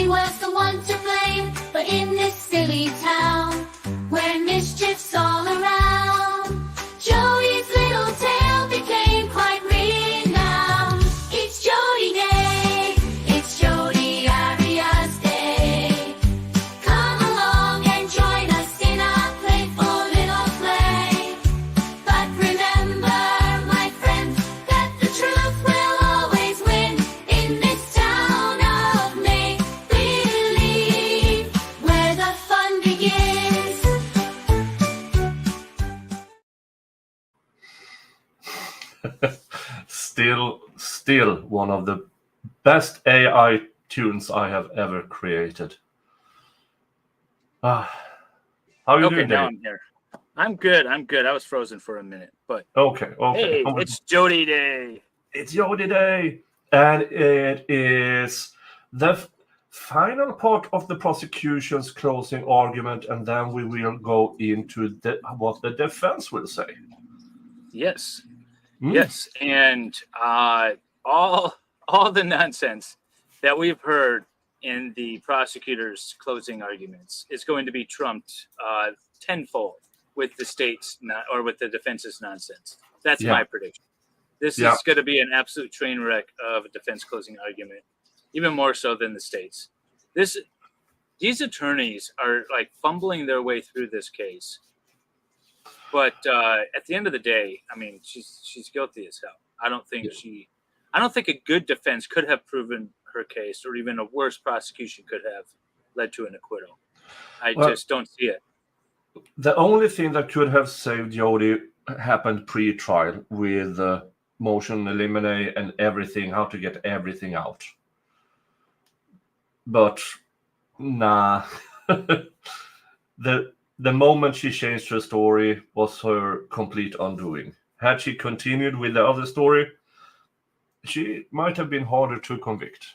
we were someone to blame, but in this silly town, where mischief's all around, Jodi's little tale became quite renowned. It's Jodi Day, it's Jodi Arias Day. Come along and join us in our playful little play. But remember, my friends, that the truth will always win in this town of make-believe, where the fun begins. Still one of the best AI tunes I have ever created. How are you Okay, doing, now Dave? I'm here. I'm good. I was frozen for a minute, but Okay. hey, it's Jodi Day. It's Jodi Day, and it is the final part of the prosecution's closing argument, and then we will go into what the defense will say. Yes, yes, and all the nonsense that we've heard in the prosecutor's closing arguments is going to be trumped tenfold with the state's or with the defense's nonsense. That's my prediction. This is going to be an absolute train wreck of a defense closing argument, even more so than the state's. These attorneys are like fumbling their way through this case, but at the end of the day, I mean, she's guilty as hell. I don't think a good defense could have proven her case, or even a worse prosecution could have led to an acquittal. I just don't see it. The only thing that could have saved Jodi happened pre-trial with motion eliminate and everything, how to get everything out. But nah, the moment she changed her story was her complete undoing. Had she continued with the other story, she might have been harder to convict.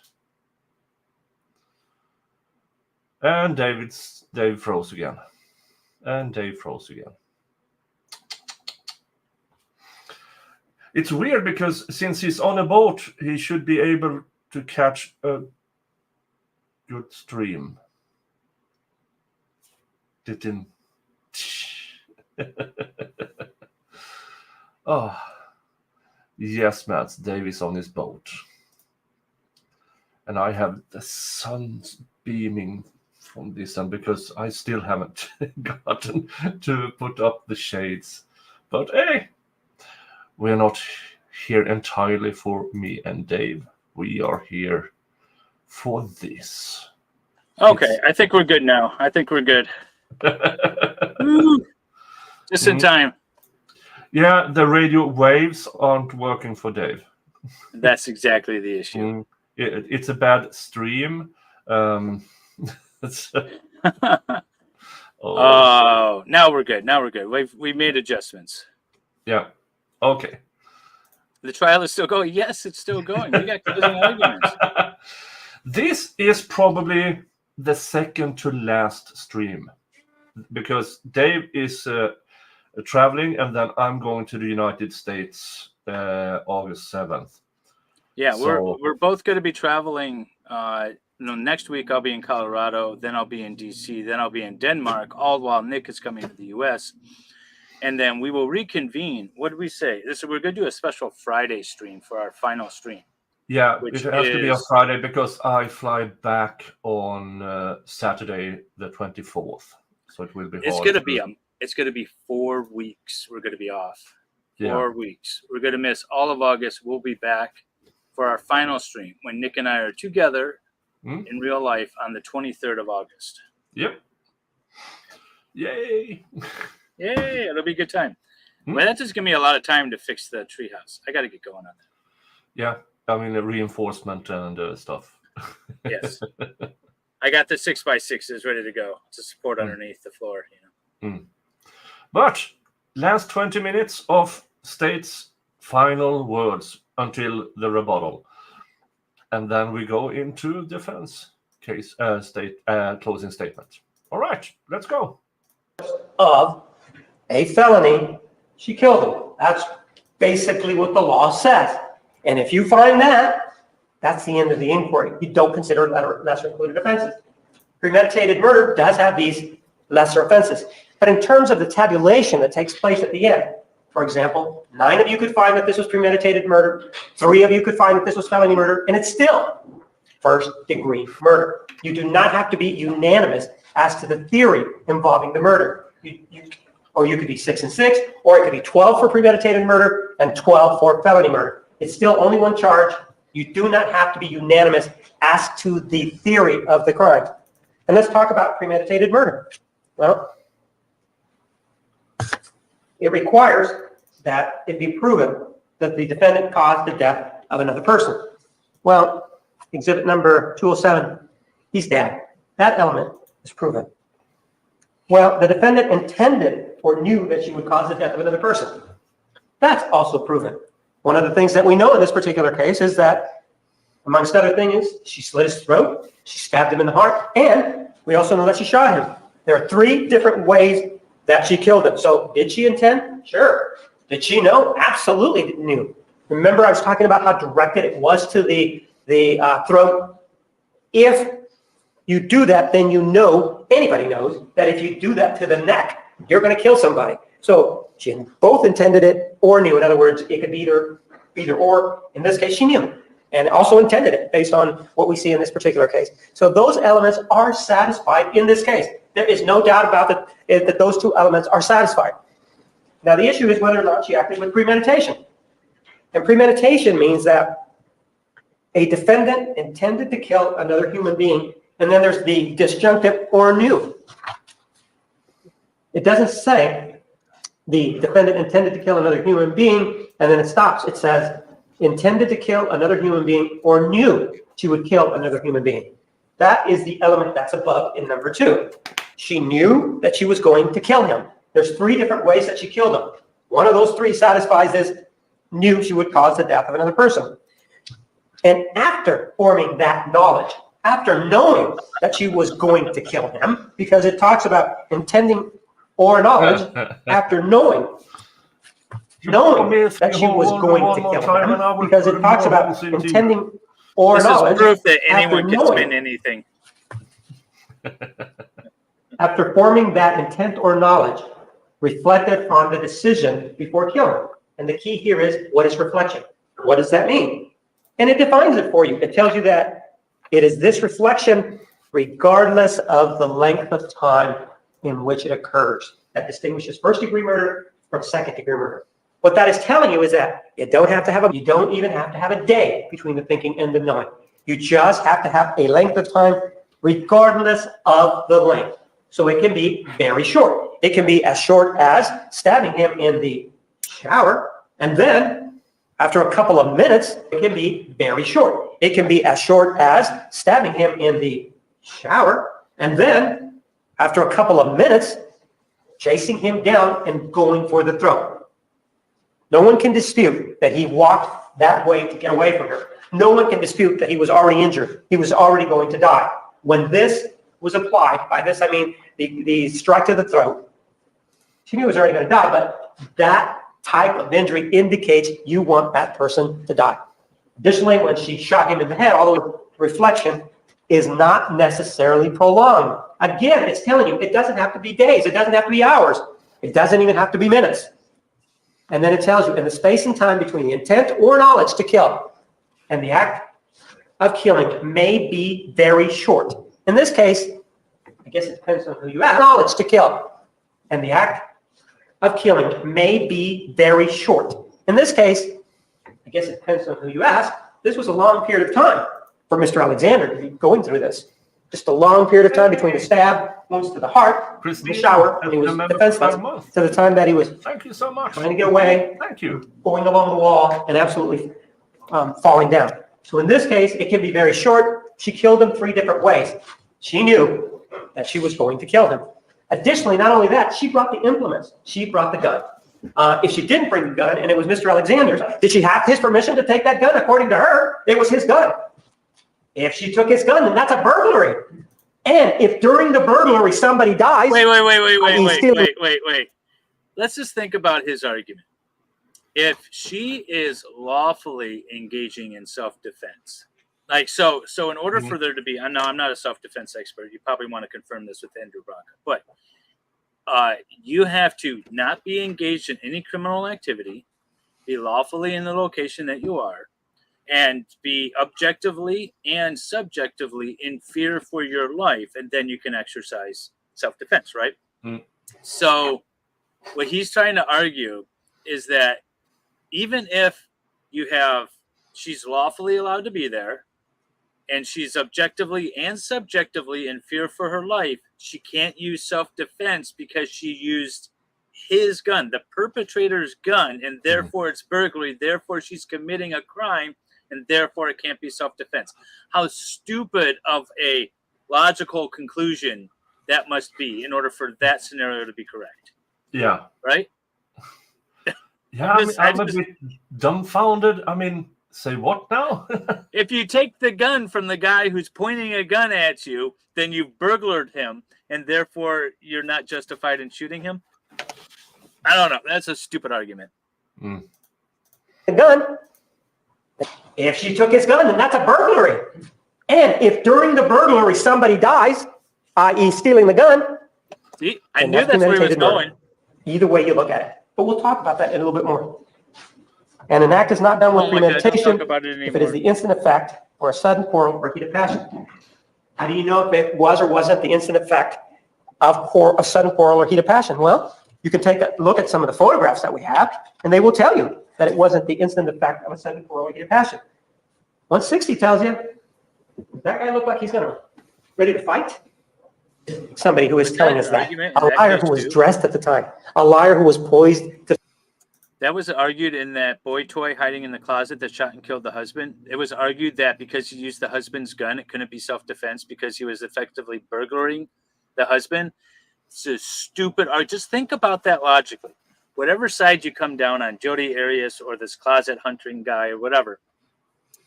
And Dave froze again. It's weird because since he's on a boat, he should be able to catch a good stream. Didn't. Oh, yes, Matt. Dave is on his boat, and I have the sun beaming from this one because I still haven't gotten to put up the shades. But hey, we're not here entirely for me and Dave. We are here for this. Okay, I think we're good now. I think we're good. Just in time. Yeah, the radio waves aren't working for Dave. That's exactly the issue. It's a bad stream. Oh, Oh, now we're good. Now we're good. We've made adjustments. yeah. Okay. The trial is still going. Yes, it's still going. We got closing arguments. This is probably the second to last stream because Dave is traveling, and then I'm going to the United States August 7th. Yeah, we're both going to be traveling. Next week I'll be in Colorado, then I'll be in DC, then I'll be in Denmark, all while Nick is coming to the US. And then we will reconvene. What did we say? We're going to do a special Friday stream for our final stream. Yeah, it has to be a Friday because I fly back on Saturday the 24th. So it will be. It's going to be 4 weeks. We're going to be off. 4 weeks. We're going to miss all of August. We'll be back for our final stream when Nick and I are together in real life on the 23rd of August. Yep. Yay! Yay! It'll be a good time. Well, that just give me a lot of time to fix the treehouse. I got to get going on that. Yeah, I mean the reinforcement and stuff. Yes, I got the 6x6s ready to go to support underneath the floor. But last 20 minutes of state's final words until the rebuttal, and then we go into defense case closing statement. All right, let's go. Of a felony, she killed him. That's basically what the law says. And if you find that, That's the end of the inquiry. You don't consider lesser included offenses. Premeditated murder does have these lesser offenses. But in terms of the tabulation that takes place at the end, for example, 9 of you could find that this was premeditated murder, 3 of you could find that this was felony murder, and it's still first-degree murder. You do not have to be unanimous as to the theory involving the murder. Or you could be 6 and 6, or it could be 12 for premeditated murder and 12 for felony murder. It's still only one charge. You do not have to be unanimous as to the theory of the crime. And let's talk about premeditated murder. Well, it requires that it be proven that the defendant caused the death of another person. Well, exhibit number 207, he's dead. That element is proven. Well, the defendant intended or knew that she would cause the death of another person. That's also proven. One of the things that we know in this particular case is that, amongst other things, she slit his throat, she stabbed him in the heart, and we also know that she shot him. There are 3 different ways that she killed him. So did she intend? Sure. Did she know? Absolutely knew. Remember I was talking about how directed it was to the throat? If you do that, then you know, anybody knows, that if you do that to the neck, you're going to kill somebody. So she both intended it or knew. In other words, it could be either or. In this case, she knew and also intended it based on what we see in this particular case. So those elements are satisfied in this case. There is no doubt about that those 2 elements are satisfied. Now, the issue is whether or not she acted with premeditation. And premeditation means that a defendant intended to kill another human being, and then there's the disjunctive or knew. It doesn't say the defendant intended to kill another human being, and then it stops. It says intended to kill another human being or knew she would kill another human being. That is the element that's above in number 2. She knew that she was going to kill him. There's 3 different ways that she killed him. One of those 3 satisfies this, knew she would cause the death of another person. And after forming that knowledge, after knowing that she was going to kill him, because it talks about intending or knowledge, after knowing that she was going to kill him, because it talks about intending or knowledge. This is proof that anyone can spin anything. After forming that intent or knowledge, reflected on the decision before killing. And the key here is, what is reflection? What does that mean? And it defines it for you. It tells you that it is this reflection regardless of the length of time in which it occurs. That distinguishes first-degree murder from second-degree murder. What that is telling you is that you don't even have to have a day between the thinking and the knowing. You just have to have a length of time regardless of the length. So it can be very short. It can be as short as stabbing him in the shower, and then after a couple of minutes, it can be very short. It can be as short as stabbing him in the shower, and then after a couple of minutes, chasing him down and going for the throat. No one can dispute that he walked that way to get away from her. No one can dispute that he was already injured. He was already going to die. When this was applied, by this I mean the strike to the throat, she knew he was already going to die, but that type of injury indicates you want that person to die. Additionally, when she shot him in the head, although reflection is not necessarily prolonged. Again, it's telling you it doesn't have to be days. It doesn't have to be hours. It doesn't even have to be minutes. And then it tells you in the space and time between the intent or knowledge to kill and the act of killing may be very short. In this case, I guess it depends on who you ask. Knowledge to kill and the act of killing may be very short. In this case, I guess it depends on who you ask. This was a long period of time for Mr. Alexander to be going through this. Just a long period of time between the stab, wounds to the heart, the shower, when he was defenseless, to the time that he was Thank you so much. trying to get away, Thank you. going along the wall, and absolutely falling down. So in this case, it can be very short. She killed him 3 different ways. She knew that she was going to kill him. Additionally, not only that, she brought the implements. She brought the gun. If she didn't bring the gun and it was Mr. Alexander's, did she have his permission to take that gun? According to her, it was his gun. If she took his gun, then that's a burglary. And if during the burglary somebody dies... Wait. Let's just think about his argument. If she is lawfully engaging in self-defense, Like, so in order for there to be, I know I'm not a self-defense expert. You probably want to confirm this with Andrew Braca, but you have to not be engaged in any criminal activity, be lawfully in the location that you are, and be objectively and subjectively in fear for your life, and then you can exercise self-defense, right? So what he's trying to argue is that even if she's lawfully allowed to be there, and she's objectively and subjectively in fear for her life, she can't use self-defense because she used his gun, the perpetrator's gun, and therefore it's burglary, therefore she's committing a crime, and therefore it can't be self-defense. How stupid of a logical conclusion that must be in order for that scenario to be correct. Yeah. Right? Yeah, I'm a bit dumbfounded. I mean, say what now? If you take the gun from the guy who's pointing a gun at you, then you've burglared him, and therefore you're not justified in shooting him. I don't know. That's a stupid argument. The gun. If she took his gun, then that's a burglary. And if during the burglary somebody dies, i.e. stealing the gun. See, I knew that's where he was going. Either way you look at it. But we'll talk about that in a little bit more. And an act is not done with premeditation if it is the instant effect or a sudden quarrel or heat of passion. How do you know if it was or wasn't the instant effect of a sudden quarrel or heat of passion? Well, you can take a look at some of the photographs that we have, and they will tell you that it wasn't the instant effect of a sudden quarrel or heat of passion. 160 tells you, that guy looked like he's ready to fight. Somebody who is telling us that. A liar who was dressed at the time. A liar who was poised to... That was argued in that boy toy hiding in the closet that shot and killed the husband. It was argued that because he used the husband's gun, it couldn't be self-defense because he was effectively burglaring the husband. It's a stupid argument. Just think about that logically. Whatever side you come down on, Jodi Arias or this closet hunting guy or whatever,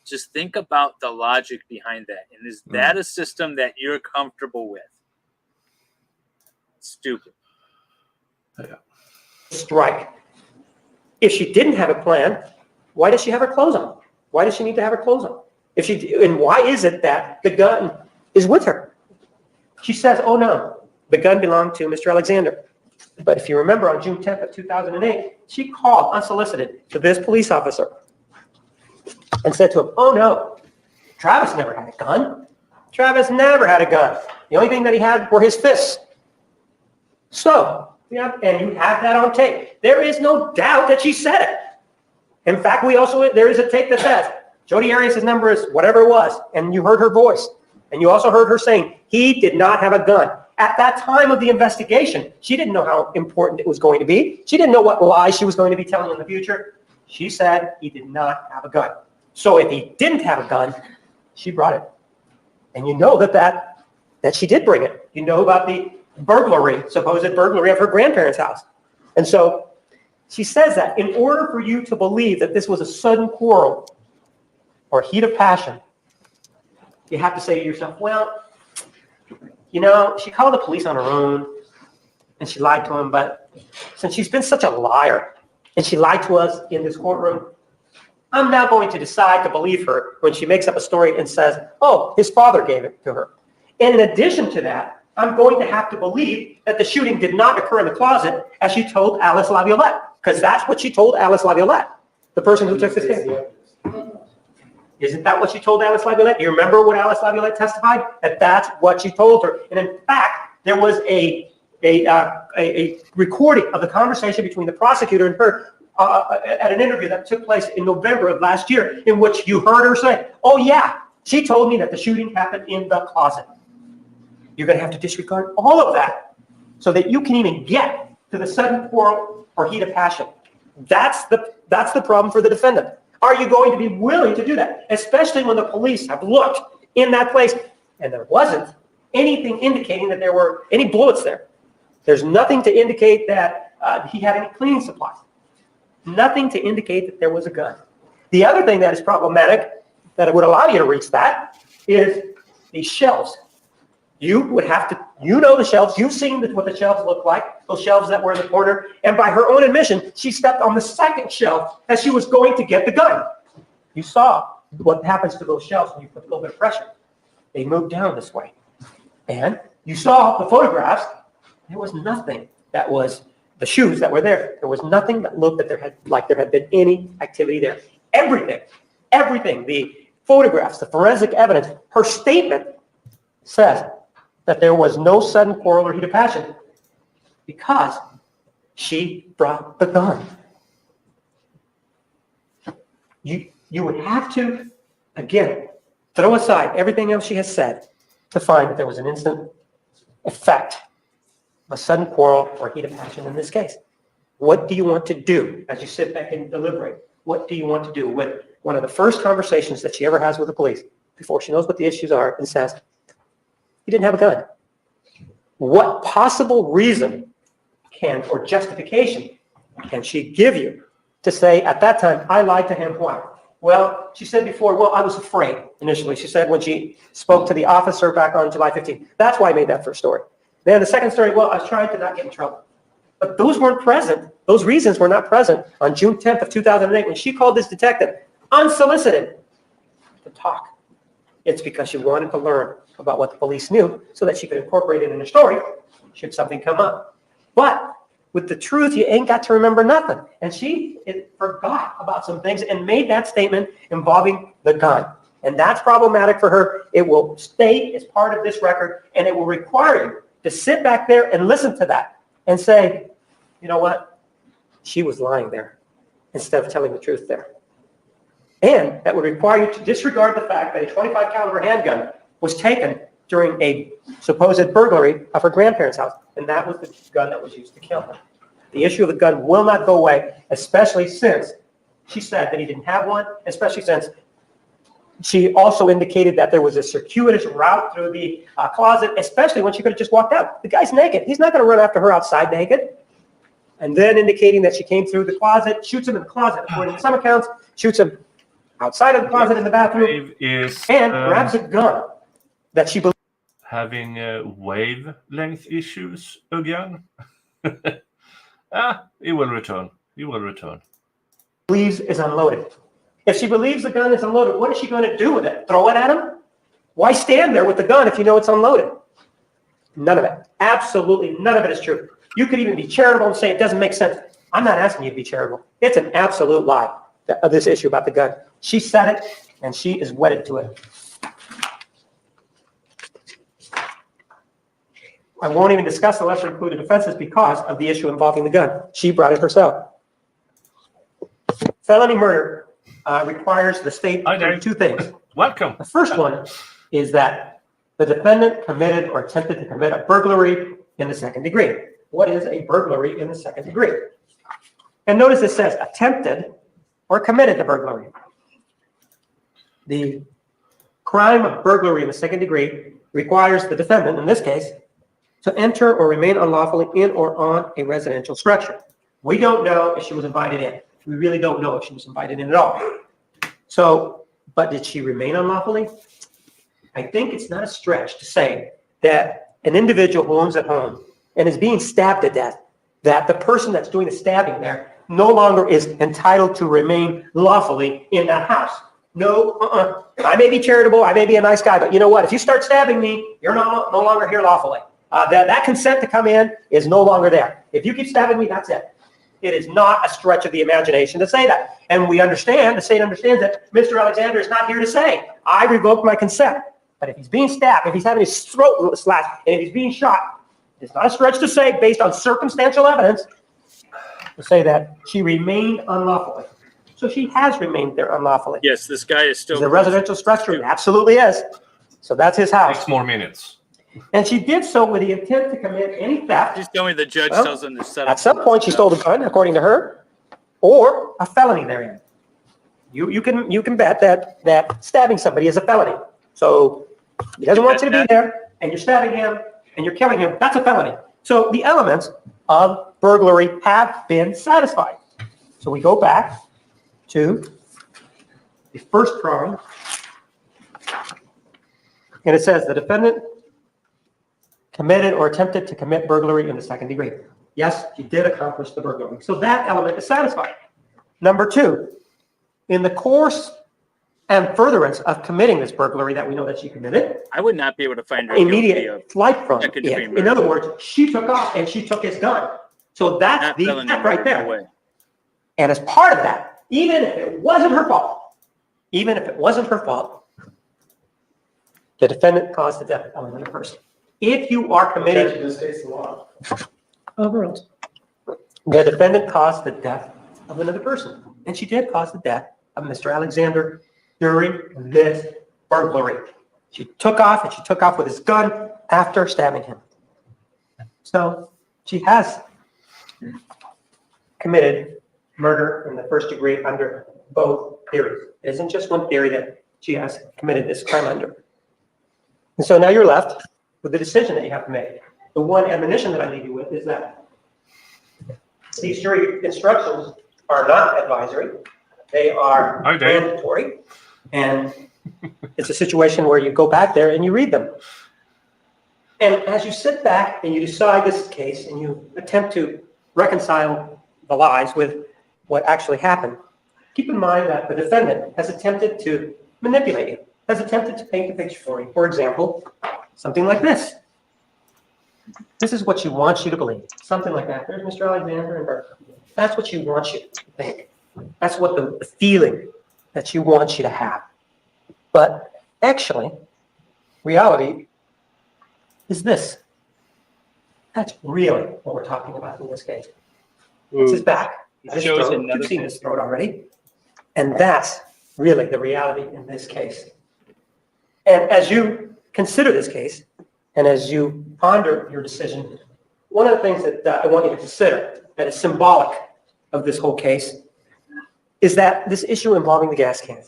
just think about the logic behind that. And is that a system that you're comfortable with? Stupid. Yeah. Strike. If she didn't have a plan, why does she have her clothes on? Why does she need to have her clothes on? And why is it that the gun is with her? She says, oh no, the gun belonged to Mr. Alexander. But if you remember on June 10th of 2008, she called unsolicited to this police officer and said to him, oh no, Travis never had a gun. Travis never had a gun. The only thing that he had were his fists. So, and you have that on tape. There is no doubt that she said it. In fact, there is a tape that says, Jodi Arias' number is whatever it was, and you heard her voice. And you also heard her saying, he did not have a gun. At that time of the investigation, she didn't know how important it was going to be. She didn't know what lies she was going to be telling in the future. She said he did not have a gun. So if he didn't have a gun, she brought it. And you know that she did bring it. You know about the supposed burglary of her grandparents' house. And so she says that in order for you to believe that this was a sudden quarrel or heat of passion, you have to say to yourself, well, you know, she called the police on her own and she lied to him, but since she's been such a liar and she lied to us in this courtroom, I'm now going to decide to believe her when she makes up a story and says, oh, his father gave it to her. And in addition to that, I'm going to have to believe that the shooting did not occur in the closet as she told Alice Laviolette, because that's what she told Alice Laviolette, the person who took this case. Isn't that what she told Alice Laviolette? Do you remember what Alice Laviolette testified? That's what she told her. And in fact, there was a recording of the conversation between the prosecutor and her at an interview that took place in November of last year, in which you heard her say, oh yeah, she told me that the shooting happened in the closet. You're going to have to disregard all of that so that you can even get to the sudden quarrel or heat of passion. That's the problem for the defendant. Are you going to be willing to do that? Especially when the police have looked in that place and there wasn't anything indicating that there were any bullets there. There's nothing to indicate that he had any cleaning supplies. Nothing to indicate that there was a gun. The other thing that is problematic that would allow you to reach that is these shelves. You would have to, the shelves. You've seen what the shelves look like, those shelves that were in the corner. And by her own admission, she stepped on the second shelf as she was going to get the gun. You saw what happens to those shelves when you put a little bit of pressure? They move down this way. And you saw the photographs. There was nothing that was the shoes that were there. There was nothing that looked that there had been any activity there. Everything, the photographs, the forensic evidence, her statement says that there was no sudden quarrel or heat of passion because she brought the gun. You would have to, again, throw aside everything else she has said to find that there was an instant effect of a sudden quarrel or heat of passion in this case. What do you want to do as you sit back and deliberate? What do you want to do with one of the first conversations that she ever has with the police before she knows what the issues are and says, you didn't have a gun? What possible reason or justification can she give you to say, at that time, I lied to him? Why? Well, she said before, well, I was afraid initially. She said when she spoke to the officer back on July 15th. That's why I made that first story. Then the second story, well, I was trying to not get in trouble. But those weren't present. Those reasons were not present on June 10th of 2008 when she called this detective unsolicited to talk. It's because she wanted to learn about what the police knew so that she could incorporate it in her story should something come up. But with the truth, you ain't got to remember nothing. And she forgot about some things and made that statement involving the gun. And that's problematic for her. It will stay as part of this record, and it will require you to sit back there and listen to that and say, you know what? She was lying there instead of telling the truth there. And that would require you to disregard the fact that a .25 caliber handgun was taken during a supposed burglary of her grandparents' house. And that was the gun that was used to kill her. The issue of the gun will not go away, especially since she said that he didn't have one, especially since she also indicated that there was a circuitous route through the closet, especially when she could have just walked out. The guy's naked. He's not going to run after her outside naked. And then indicating that she came through the closet, shoots him in the closet, according to some accounts, shoots him outside of the closet in the bathroom, and grabs a gun that she believes having wavelength issues again. He will return. He will return. believes is unloaded. If she believes the gun is unloaded, what is she going to do with it? Throw it at him? Why stand there with the gun if you know it's unloaded? None of it. Absolutely none of it is true. You could even be charitable and say it doesn't make sense. I'm not asking you to be charitable. It's an absolute lie of this issue about the gun. She said it, and she is wedded to it. I won't even discuss the lesser included offenses because of the issue involving the gun. She brought it herself. Felony murder requires the state to do two things. Welcome. The first one is that the defendant committed or attempted to commit a burglary in the second degree. What is a burglary in the second degree? And notice it says attempted or committed the burglary. The crime of burglary in the second degree requires the defendant, in this case, to enter or remain unlawfully in or on a residential structure. We don't know if she was invited in. We really don't know if she was invited in at all. So, but did she remain unlawfully? I think it's not a stretch to say that an individual who owns at home and is being stabbed to death, that the person that's doing the stabbing there no longer is entitled to remain lawfully in that house. No, I may be charitable, I may be a nice guy, but you know what? If you start stabbing me, you're no longer here lawfully. That consent to come in is no longer there. If you keep stabbing me, that's it. It is not a stretch of the imagination to say that. And we understand, the state understands that Mr. Alexander is not here to say, I revoked my consent. But if he's being stabbed, if he's having his throat slashed, and if he's being shot, it's not a stretch to say, based on circumstantial evidence, to say that she remained unlawfully. So she has remained there unlawfully. Yes, this guy is still... It's a residential structure. It absolutely is. So that's his house. 6 more minutes. And she did so with the intent to commit any theft. Just tell me the judge tells them to set up. At some point, she stole the gun, according to her, or a felony therein. You can bet that stabbing somebody is a felony. So he doesn't want you to be there, and you're stabbing him, and you're killing him. That's a felony. So the elements of burglary have been satisfied. So we go back to the first prong, and it says the defendant committed or attempted to commit burglary in the second degree. Yes, he did accomplish the burglary. So that element is satisfied. Number two, in the course and furtherance of committing this burglary that we know that she committed, I would not be able to find her guilty of immediate flight from second-degree it. murder. In other words, she took off and she took his gun. So that's not the felony theft murder, right there. no way. And as part of that, even if it wasn't her fault, the defendant caused the death of another person. If you are committing, In this case, the law. overruled. The defendant caused the death of another person, and she did cause the death of Mr. Alexander during this burglary. She took off, and she took off with his gun after stabbing him. So she has committed murder in the first degree under both theories. It isn't just one theory that she has committed this crime under. And so now you're left with the decision that you have to make. The one admonition that I leave you with is that these jury instructions are not advisory. They are mandatory. And it's a situation where you go back there and you read them. And as you sit back and you decide this case and you attempt to reconcile the lies with what actually happened, keep in mind that the defendant has attempted to manipulate you, has attempted to paint a picture for you. For example, something like this. This is what she wants you to believe. Something like that. There's Mr. Alexander and Burke. That's what she wants you to think. That's what the feeling that she wants you to have. But actually, reality is this. That's really what we're talking about in this case. It's his back. His shows throat. another You've seen his throat already. And that's really the reality in this case. And as you consider this case, and as you ponder your decision, one of the things that I want you to consider that is symbolic of this whole case is that this issue involving the gas can.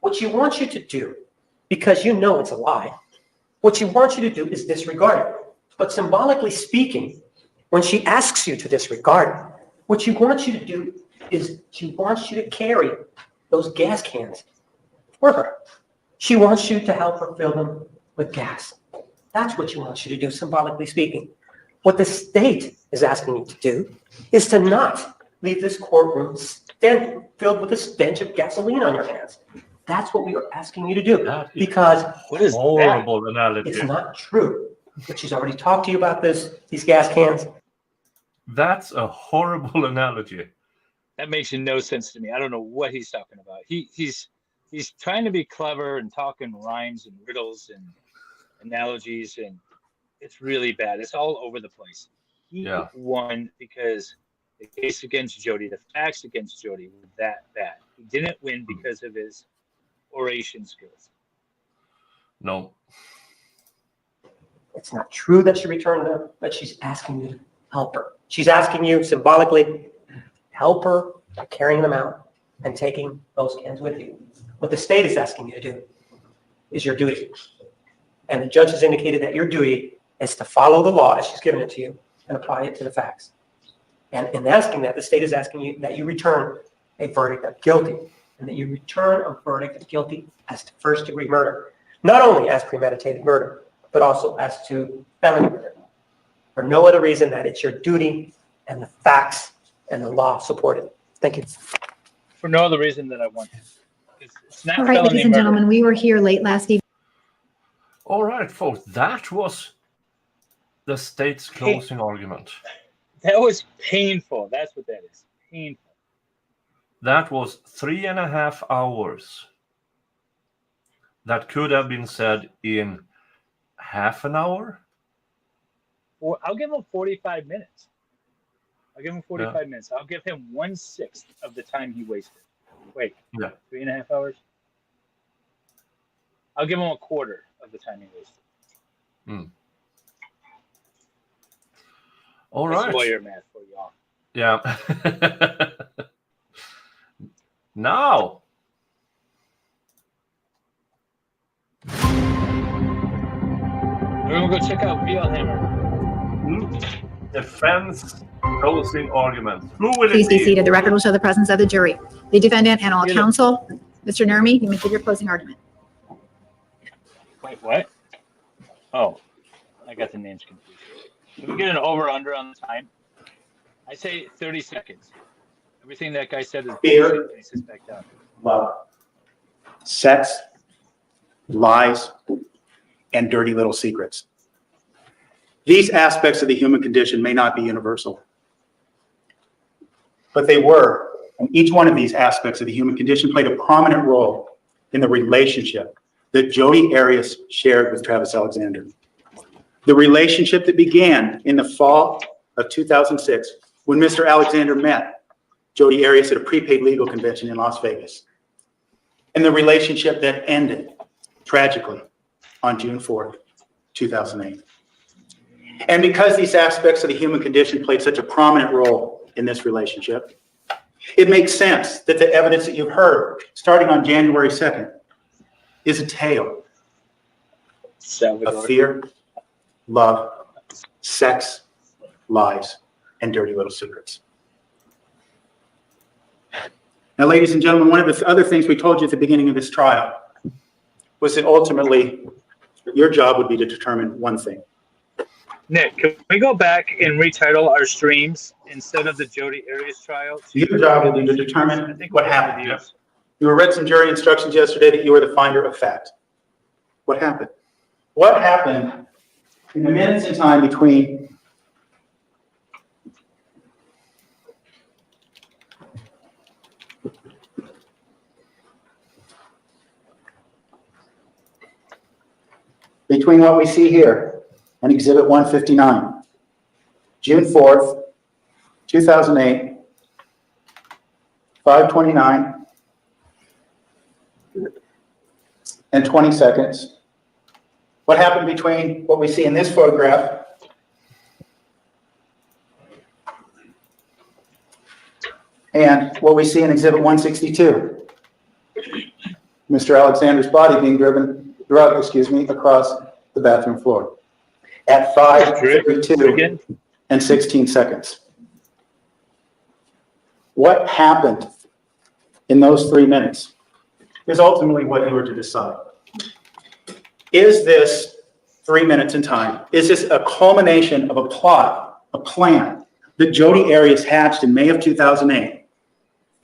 What she wants you to do, because you know it's a lie, what she wants you to do is disregard it. But symbolically speaking, when she asks you to disregard it, what she wants you to do is she wants you to carry those gas cans for her. She wants you to help her fill them with gas. That's what she wants you to do, symbolically speaking. What the state is asking you to do is to not leave this courtroom filled with a stench of gasoline on your hands. That's what we are asking you to do, because What is horrible analogy. it's not true. But she's already talked to you about these gas cans. That's a horrible analogy. That makes no sense to me. I don't know what he's talking about. He's trying to be clever and talking rhymes and riddles and analogies, and it's really bad. It's all over the place. He won because the case against Jodi, the facts against Jodi were that bad. He didn't win because of his oration skills. No. It's not true that she returned them, but she's asking you to help her. She's asking you symbolically, help her by carrying them out and taking those cans with you. What the state is asking you to do is your duty. And the judge has indicated that your duty is to follow the law as she's given it to you and apply it to the facts. And in asking that, the state is asking you that you return a verdict of guilty, and that you return a verdict of guilty as to first-degree murder, not only as premeditated murder, but also as to felony murder. For no other reason that it's your duty and the facts and the law support it. Thank you. For no other reason that I want to. It's not All right, felony ladies and murder. gentlemen, we were here late last evening. All right, folks, that was the state's closing argument. That was painful. That's what that is. Painful. That was 3.5 hours. That could have been said in half an hour. Well, I'll give him 45 minutes. I'll give him 45 minutes. I'll give him 1/6 of the time he wasted. Wait, 3.5 hours? I'll give him a quarter of the time he wasted. All That's right. lawyer math for y'all. Yeah. Now. We're going to go check out Vielhammer. Defense closing argument. Who will Please it be be? seated. The record will show the presence of the jury, the defendant, and all counsel. Mr. Nurmi, you may give your closing argument. Wait, what? Oh, I got the names confused. Can we get an over-under on the time? I say 30 seconds. Everything that guy said is Fear. he sits back down. Love. sex, lies, and dirty little secrets. These aspects of the human condition may not be universal, but they were, and each one of these aspects of the human condition played a prominent role in the relationship that Jodi Arias shared with Travis Alexander. The relationship that began in the fall of 2006 when Mr. Alexander met Jodi Arias at a prepaid legal convention in Las Vegas. And the relationship that ended tragically on June 4th, 2008. And because these aspects of the human condition played such a prominent role in this relationship, it makes sense that the evidence that you've heard starting on January 2nd is a tale of fear, love, sex, lies, and dirty little secrets. Now, ladies and gentlemen, one of the other things we told you at the beginning of this trial was that ultimately your job would be to determine one thing. Nick, can we go back and retitle our streams instead of the Jodi Arias trial? Your job will be to determine what happened. You were read some jury instructions yesterday that you were the finder of fact. What happened? What happened in the minutes in time between what we see here and Exhibit 159, June 4th, 2008, 5:29 and 20 seconds. What happened between what we see in this photograph and what we see in Exhibit 162? Mr. Alexander's body being drugged across the bathroom floor at 5:32 and 16 seconds. What happened in those 3 minutes is ultimately what you were to decide. Is this 3 minutes in time? Is this a culmination of a plot, a plan that Jodi Arias hatched in May of 2008,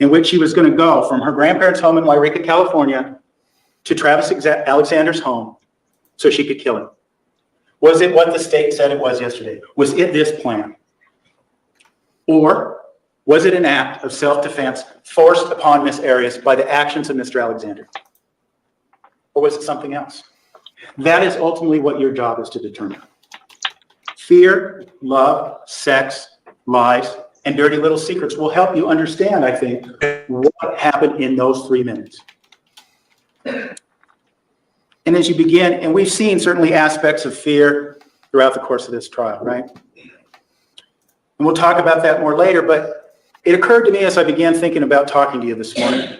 in which she was going to go from her grandparents' home in Wairika, California, to Travis Alexander's home so she could kill him? Was it what the state said it was yesterday? Was it this plan? Or was it an act of self-defense forced upon Ms. Arias by the actions of Mr. Alexander? Or was it something else? That is ultimately what your job is to determine. Fear, love, sex, lies, and dirty little secrets will help you understand, I think, what happened in those 3 minutes. And as you begin, and we've seen certainly aspects of fear throughout the course of this trial, right? And we'll talk about that more later, but it occurred to me as I began thinking about talking to you this morning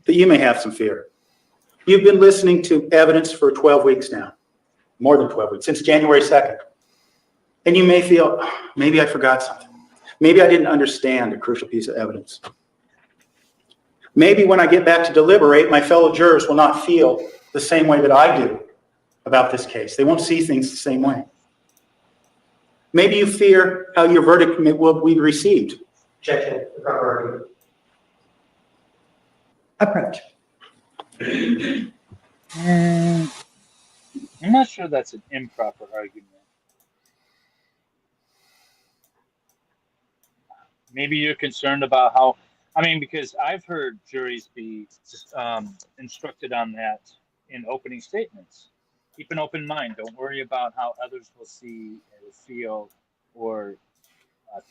that you may have some fear. You've been listening to evidence for 12 weeks now, more than 12 weeks, since January 2nd. And you may feel, maybe I forgot something. Maybe I didn't understand a crucial piece of evidence. Maybe when I get back to deliberate, my fellow jurors will not feel the same way that I do about this case. They won't see things the same way. Maybe you fear how your verdict will be received. Objection. Approach. I'm not sure that's an improper argument. Maybe you're concerned about how, because I've heard juries be instructed on that in opening statements. Keep an open mind. Don't worry about how others will see or feel or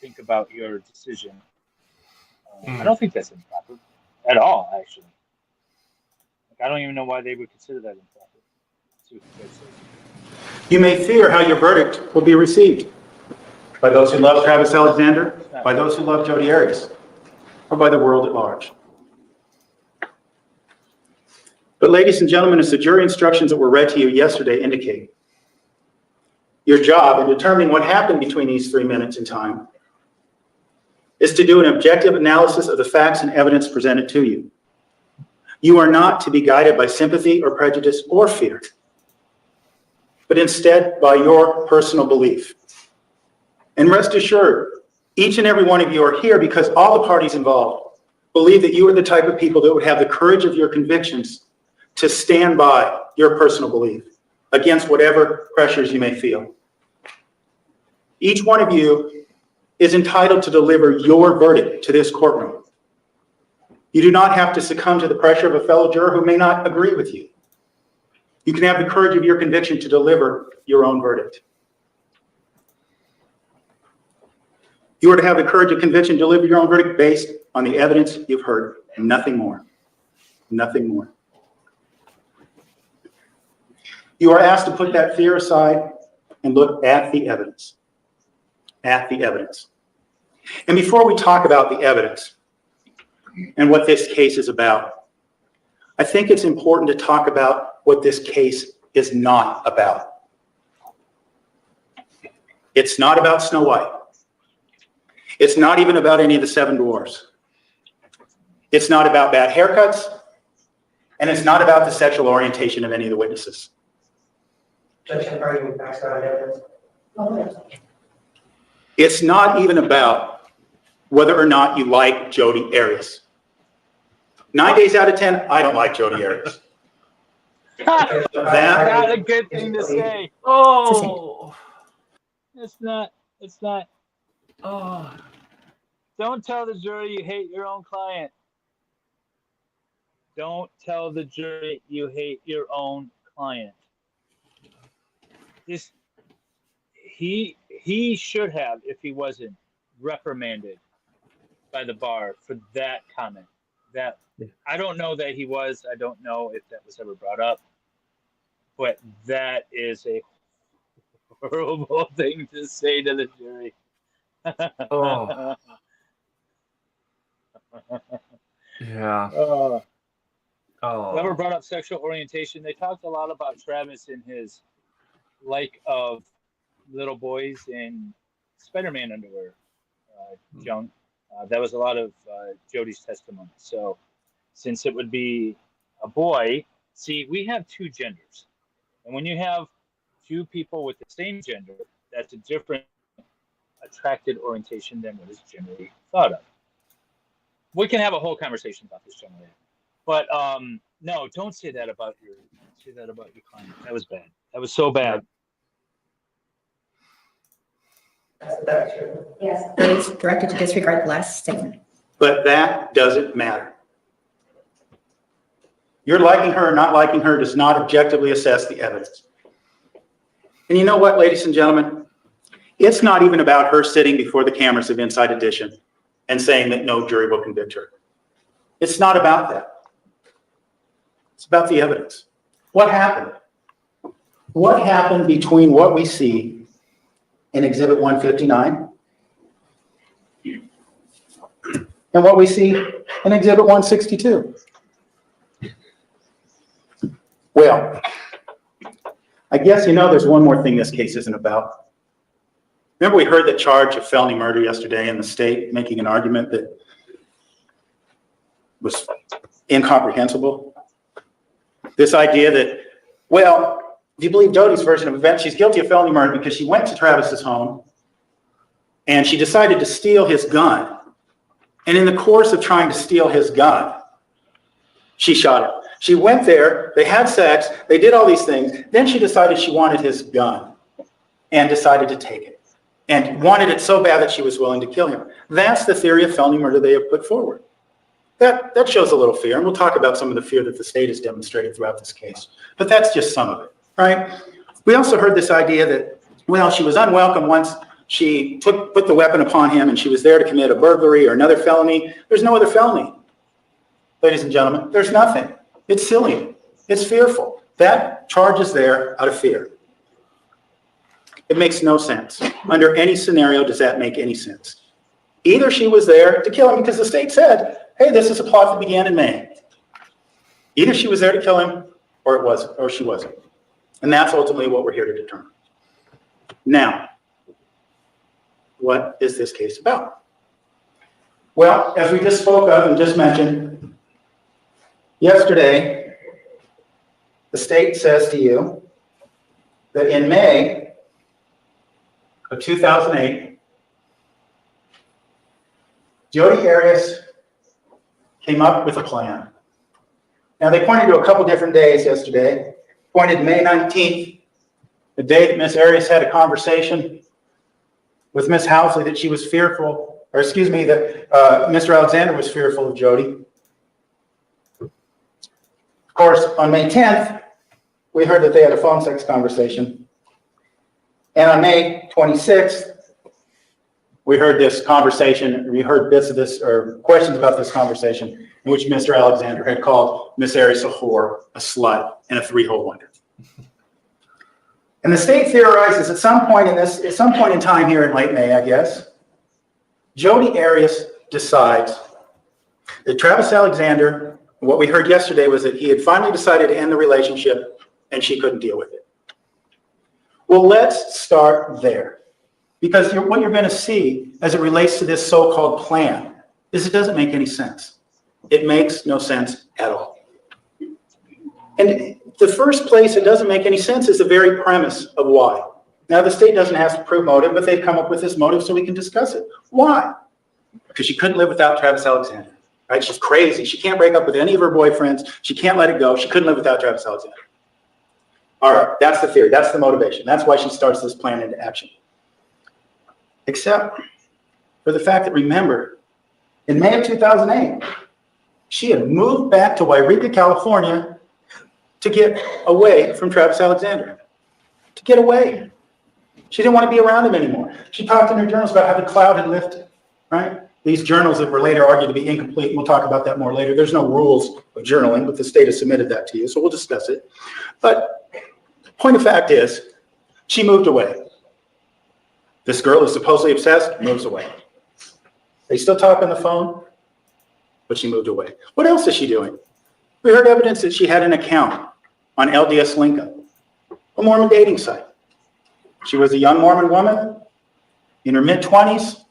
think about your decision. I don't think that's improper at all, actually. I don't even know why they would consider that improper. You may fear how your verdict will be received by those who love Travis Alexander, by those who love Jodi Arias, or by the world at large. But ladies and gentlemen, as the jury instructions that were read to you yesterday indicate, your job in determining what happened between these 3 minutes in time is to do an objective analysis of the facts and evidence presented to you. You are not to be guided by sympathy or prejudice or fear, but instead by your personal belief. And rest assured, each and every one of you are here because all the parties involved believe that you are the type of people that would have the courage of your convictions to stand by your personal belief against whatever pressures you may feel. Each one of you is entitled to deliver your verdict to this courtroom. You do not have to succumb to the pressure of a fellow juror who may not agree with you. You can have the courage of your conviction to deliver your own verdict. You are to have the courage of conviction to deliver your own verdict based on the evidence you've heard, and nothing more. Nothing more. You are asked to put that fear aside and look at the evidence. At the evidence. And before we talk about the evidence and what this case is about, I think it's important to talk about what this case is not about. It's not about Snow White. It's not even about any of the seven dwarfs. It's not about bad haircuts, and it's not about the sexual orientation of any of the witnesses. Judge, are you based on evidence? It's not even about whether or not you like Jodi Arias. 9 days out of 10, I don't like Jodi Arias. Not a good thing to say. Oh. It's not. Oh. Don't tell the jury you hate your own client. Don't tell the jury you hate your own client. He should have, if he wasn't, reprimanded by the bar for that comment. That I don't know that he was. I don't know if that was ever brought up. But that is a horrible thing to say to the jury. Oh. Yeah. Whoever brought up sexual orientation, they talked a lot about Travis and his like of little boys in Spider-Man underwear, junk. That was a lot of Jodi's testimony. So since it would be a boy, see, we have two genders. And when you have two people with the same gender, that's a different attracted orientation than what is generally thought of. We can have a whole conversation about this generally. But no, don't say that about your client. That was bad. That was so bad. Yes. Please directed to disregard the last statement. But that doesn't matter. Your liking her or not liking her does not objectively assess the evidence. And you know what, ladies and gentlemen? It's not even about her sitting before the cameras of Inside Edition and saying that no jury will convict her. It's not about that. It's about the evidence. What happened? What happened between what we see in Exhibit 159 and what we see in Exhibit 162? Well, I guess you know there's one more thing this case isn't about. Remember we heard that charge of felony murder yesterday in the state making an argument that was incomprehensible? This idea that, well, if you believe Jodi's version of events, she's guilty of felony murder because she went to Travis's home and she decided to steal his gun. And in the course of trying to steal his gun, she shot him. She went there, they had sex, they did all these things. Then she decided she wanted his gun and decided to take it and wanted it so bad that she was willing to kill him. That's the theory of felony murder they have put forward. That shows a little fear, and we'll talk about some of the fear that the state has demonstrated throughout this case. But that's just some of it, right? We also heard this idea that, well, she was unwelcome once she put the weapon upon him and she was there to commit a burglary or another felony. There's no other felony, ladies and gentlemen. There's nothing. It's silly. It's fearful. That charge is there out of fear. It makes no sense. Under any scenario, does that make any sense? Either she was there to kill him because the state said, hey, this is a plot that began in May. Either she was there to kill him or she wasn't. And that's ultimately what we're here to determine. Now, what is this case about? Well, as we just spoke of and just mentioned, yesterday, the state says to you that in May of 2008, Jodi Arias came up with a plan. Now, they pointed to a couple different days yesterday. Pointed May 19th, the day that Miss Arias had a conversation with Miss Housley that she was fearful, or excuse me, that Mr. Alexander was fearful of Jodi. Of course, on May 10th, we heard that they had a phone sex conversation. And on May 26th, we heard this conversation, we heard bits of this, or questions about this conversation, in which Mr. Alexander had called Miss Arias a whore, a slut, and a three-hole wonder. And the state theorizes at some point in time here in late May, I guess, Jodi Arias decides that Travis Alexander, what we heard yesterday was that he had finally decided to end the relationship and she couldn't deal with it. Well, let's start there. Because what you're going to see as it relates to this so-called plan is it doesn't make any sense. It makes no sense at all. And the first place it doesn't make any sense is the very premise of why. Now, the state doesn't have to prove motive, but they've come up with this motive so we can discuss it. Why? Because she couldn't live without Travis Alexander, right? She's crazy. She can't break up with any of her boyfriends. She can't let it go. She couldn't live without Travis Alexander. All right, that's the theory. That's the motivation. That's why she starts this plan into action. Except for the fact that, remember, in May of 2008, she had moved back to Wairika, California to get away from Travis Alexander. To get away. She didn't want to be around him anymore. She talked in her journals about how the cloud had lifted, right? These journals that were later argued to be incomplete, and we'll talk about that more later. There's no rules of journaling, but the state has submitted that to you, so we'll discuss it. But point of fact is, she moved away. This girl is supposedly obsessed, moves away. They still talk on the phone, but she moved away. What else is she doing? We heard evidence that she had an account on LDS Linka, a Mormon dating site. She was a young Mormon woman in her mid-20s,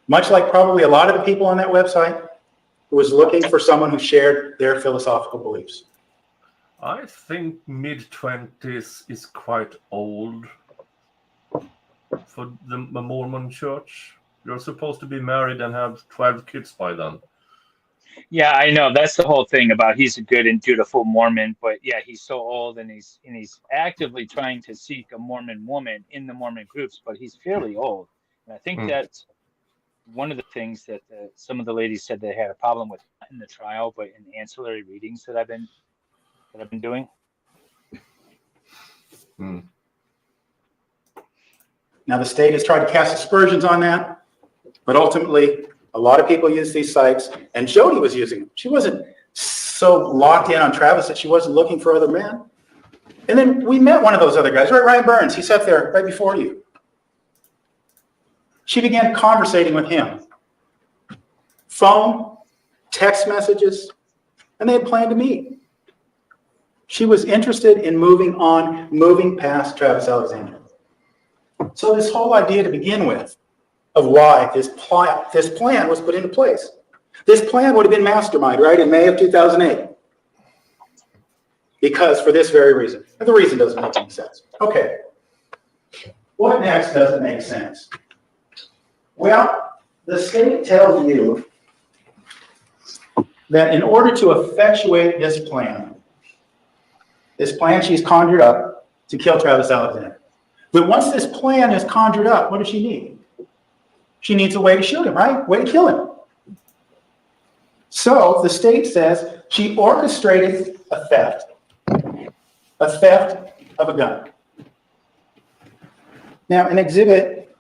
much like probably a lot of the people on that website, who was looking for someone who shared their philosophical beliefs. I think mid-20s is quite old for the Mormon church. You're supposed to be married and have 12 kids by then. Yeah, I know. That's the whole thing about he's a good and dutiful Mormon, but yeah, he's so old and he's actively trying to seek a Mormon woman in the Mormon groups, but he's fairly old. And I think that's one of the things that some of the ladies said they had a problem with in the trial, but in ancillary readings that I've been doing. Now, the state has tried to cast aspersions on that, but ultimately, a lot of people use these sites, and Jodi was using them. She wasn't so locked in on Travis that she wasn't looking for other men. And then we met one of those other guys, right? Ryan Burns. He sat there right before you. She began conversating with him. Phone, text messages, and they had planned to meet. She was interested in moving on, moving past Travis Alexander. So this whole idea to begin with of why this plan was put into place. This plan would have been masterminded, right, in May of 2008. Because for this very reason. And the reason doesn't make any sense. Okay. What next doesn't make sense? Well, the state tells you that in order to effectuate this plan she's conjured up to kill Travis Alexander. But once this plan is conjured up, what does she need? She needs a way to shoot him, right? Way to kill him. So the state says she orchestrated a theft of a gun. Now, in Exhibit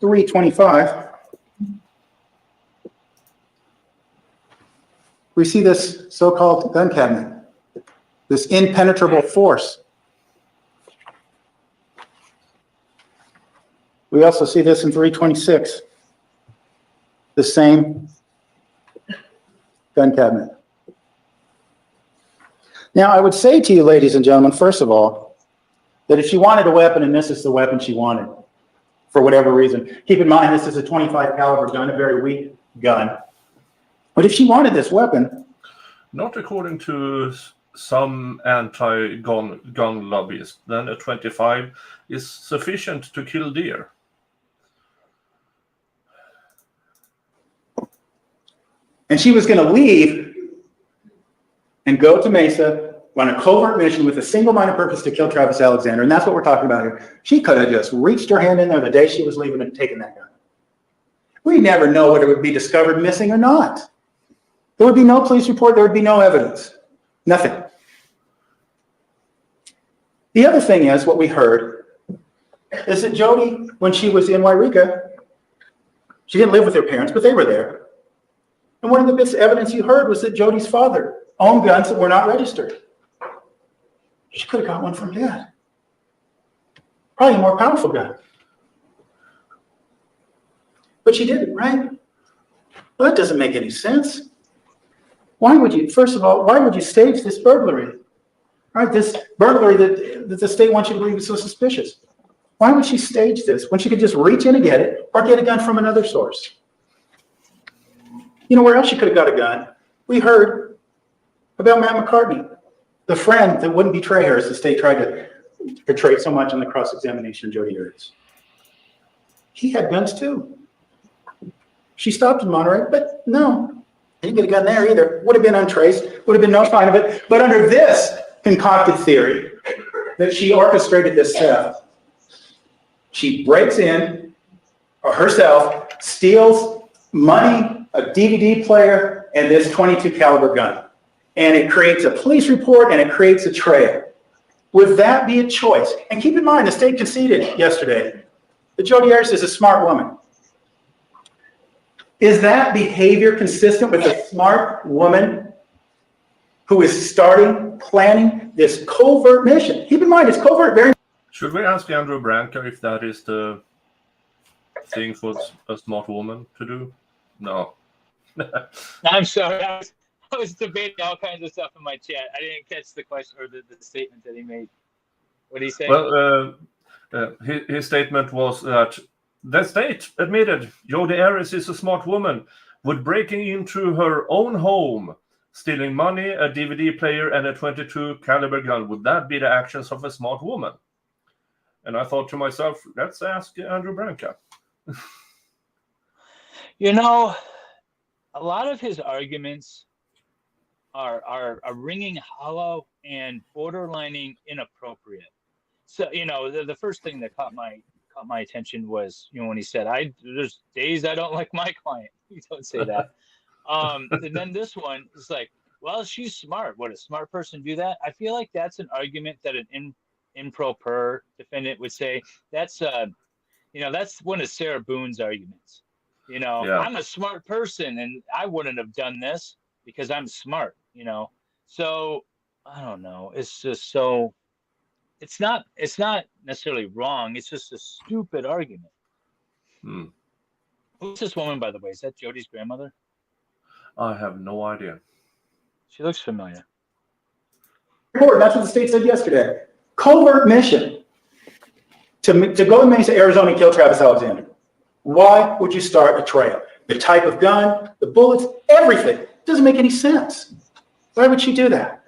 325, we see this so-called gun cabinet, this impenetrable force. We also see this in 326, the same gun cabinet. Now, I would say to you, ladies and gentlemen, first of all, that if she wanted a weapon and this is the weapon she wanted, for whatever reason, keep in mind this is a 25 caliber gun, a very weak gun. But if she wanted this weapon, not according to some anti-gun lobbyists, then a 25 is sufficient to kill deer. And she was going to leave and go to Mesa on a covert mission with a single-minded purpose to kill Travis Alexander. And that's what we're talking about here. She could have just reached her hand in there the day she was leaving and taken that gun. We never know whether it would be discovered missing or not. There would be no police report. There would be no evidence. Nothing. The other thing is, what we heard is that Jodi, when she was in Wairika, she didn't live with her parents, but they were there. And one of the bits of evidence you heard was that Jodi's father owned guns that were not registered. She could have got one from Dad. Probably a more powerful gun. But she didn't, right? Well, that doesn't make any sense. Why would you, first of all, why would you stage this burglary? Right, this burglary that the state wants you to believe is so suspicious. Why would she stage this when she could just reach in and get it or get a gun from another source? You know where else she could have got a gun? We heard about Matt McCartney, the friend that wouldn't betray her as the state tried to portray so much in the cross-examination of Jodi Arias. He had guns too. She stopped in Monterey, but no, he didn't get a gun there either. Would have been untraced, would have been no sign of it. But under this concocted theory that she orchestrated this theft, she breaks in herself, steals money, a DVD player, and this .22 caliber gun. And it creates a police report and it creates a trail. Would that be a choice? And keep in mind, the state conceded yesterday that Jodi Arias is a smart woman. Is that behavior consistent with a smart woman who is planning this covert mission? Keep in mind, it's covert very. Should we ask Andrew Branca if that is the thing for a smart woman to do? No. I'm sorry. I was debating all kinds of stuff in my chat. I didn't catch the question or the statement that he made. What did he say? Well, his statement was that the state admitted Jodi Arias is a smart woman. Would breaking into her own home, stealing money, a DVD player, and a .22 caliber gun, would that be the actions of a smart woman? And I thought to myself, let's ask Andrew Branca. You know, a lot of his arguments are ringing hollow and borderlining inappropriate. So, you know, the first thing that caught my attention was, you know, when he said, there's days I don't like my client. You don't say that. And then this one is like, well, she's smart. Would a smart person do that? I feel like that's an argument that an improper defendant would say. That's you know, that's one of Sarah Boone's arguments. You know, yeah. I'm a smart person and I wouldn't have done this because I'm smart, you know. So I don't know. It's just so it's not necessarily wrong. It's just a stupid argument. Who's this woman, by the way? Is that Jodi's grandmother? I have no idea. She looks familiar. That's what the state said yesterday. Covert mission to go to Mesa, Arizona and kill Travis Alexander. Why would you start a trail? The type of gun, the bullets, everything. It doesn't make any sense. Why would she do that?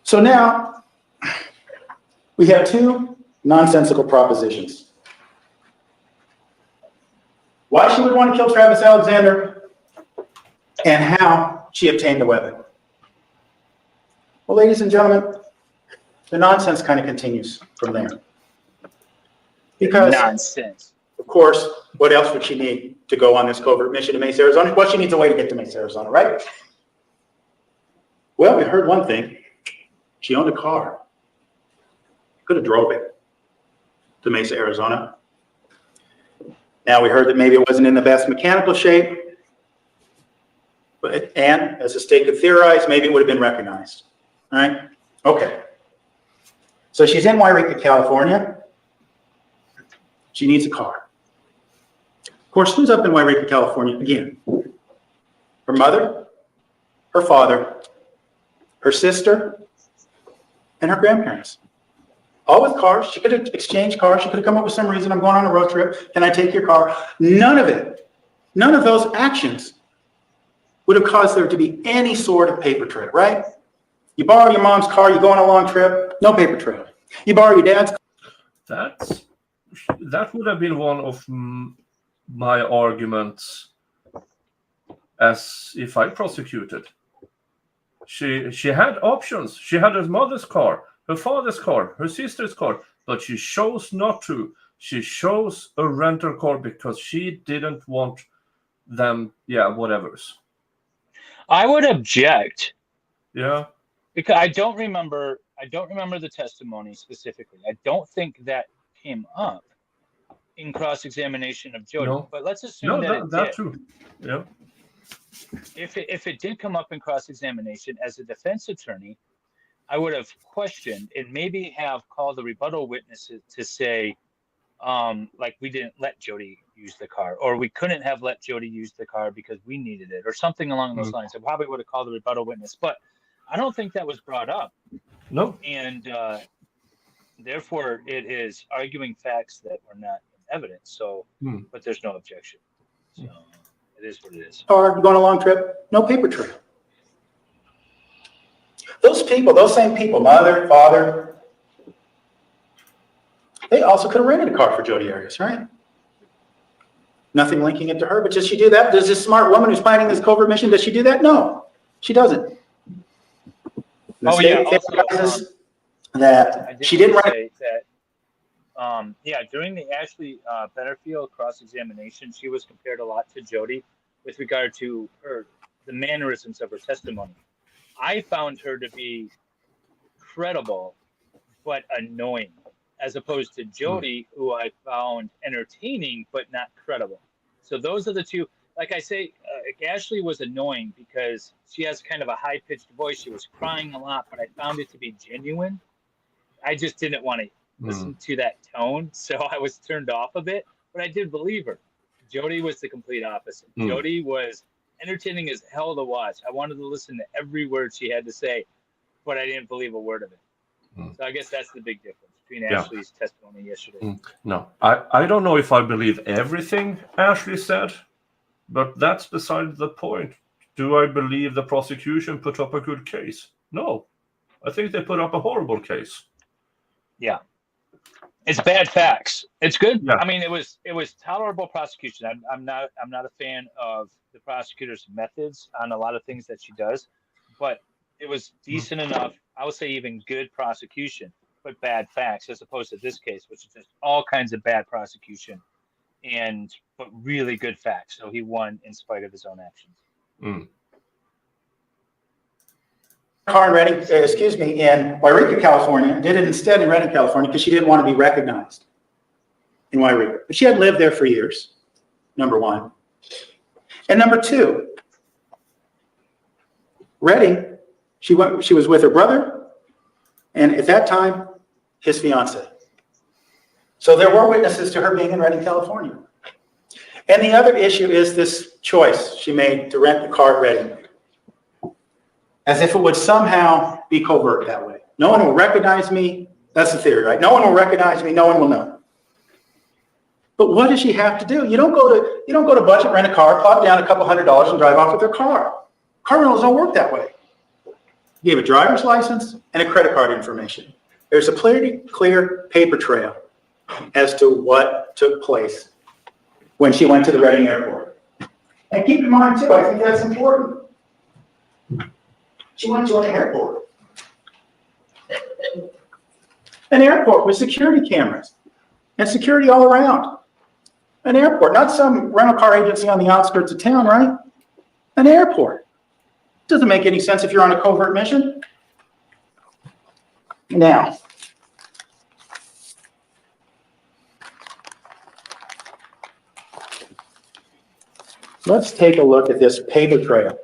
So now we have two nonsensical propositions. Why she would want to kill Travis Alexander and how she obtained the weapon. Well, ladies and gentlemen, the nonsense kind of continues from there. Because, nonsense. Of course, what else would she need to go on this covert mission to Mesa, Arizona? Well, she needs a way to get to Mesa, Arizona, right? Well, we heard one thing. She owned a car. Could have drove it to Mesa, Arizona. Now we heard that maybe it wasn't in the best mechanical shape. And as the state could theorize, maybe it would have been recognized. All right? Okay. So she's in Wairika, California. She needs a car. Of course, who's up in Wairika, California again? Her mother, her father, her sister, and her grandparents. All with cars. She could have exchanged cars. She could have come up with some reason. I'm going on a road trip. Can I take your car? None of it. None of those actions would have caused there to be any sort of paper trail, right? You borrow your mom's car, you go on a long trip, no paper trail. You borrow your dad's car. That would have been one of my arguments as if I prosecuted. She had options. She had her mother's car, her father's car, her sister's car, but she chose not to. She chose a rental car because she didn't want them, whatevers. I would object. Yeah. Because I don't remember the testimony specifically. I don't think that came up in cross-examination of Jodi. No. But let's assume that it that did. too. Yeah. If it did come up in cross-examination, as a defense attorney, I would have questioned and maybe have called the rebuttal witnesses to say, like, we didn't let Jodi use the car, or we couldn't have let Jodi use the car because we needed it, or something along those lines. I probably would have called the rebuttal witness, but I don't think that was brought up. No. And therefore, it is arguing facts that were not in evidence. So, but there's no objection. So it is what it is. Or going on a long trip, no paper trail. Those people, those same people, mother, father, they also could have rented a car for Jodi Arias, right? Nothing linking it to her, but does she do that? Does this smart woman who's planning this covert mission, does she do that? No, she doesn't. Oh yeah, also, that she didn't say that. During the Ashley Betterfield cross-examination, she was compared a lot to Jodi with regard to the mannerisms of her testimony. I found her to be credible but annoying, as opposed to Jodi, who I found entertaining but not credible. So those are the two. Like I say, Ashley was annoying because she has kind of a high-pitched voice. She was crying a lot, but I found it to be genuine. I just didn't want to listen to that tone, so I was turned off of it. But I did believe her. Jodi was the complete opposite. Jodi was entertaining as hell to watch. I wanted to listen to every word she had to say, but I didn't believe a word of it. So I guess that's the big difference between Ashley's testimony yesterday. No, I don't know if I believe everything Ashley said, but that's beside the point. Do I believe the prosecution put up a good case? No, I think they put up a horrible case. Yeah, it's bad facts. It's good. Yeah. I mean, it was tolerable prosecution. I'm not a fan of the prosecutor's methods on a lot of things that she does, but it was decent enough. I would say even good prosecution, but bad facts, as opposed to this case, which is just all kinds of bad prosecution, but really good facts. So he won in spite of his own actions. Car in Redding, in Wairika, California, did it instead in Redding, California, because she didn't want to be recognized in Wairika. But she had lived there for years, number one. And number two, Redding, she was with her brother, and at that time, his fiance. So there were witnesses to her being in Redding, California. And the other issue is this choice she made to rent the car at Redding, as if it would somehow be covert that way. No one will recognize me. That's the theory, right? No one will recognize me. No one will know. But what does she have to do? You don't go to Budget, rent a car, plop down a couple $100 and drive off with her car. Car rentals don't work that way. You gave a driver's license and a credit card information. There's a pretty clear paper trail as to what took place when she went to the Redding airport. And keep in mind, too, I think that's important. She went to an airport. An airport with security cameras and security all around. An airport, not some rental car agency on the outskirts of town, right? An airport. Doesn't make any sense if you're on a covert mission. Now, let's take a look at this paper trail.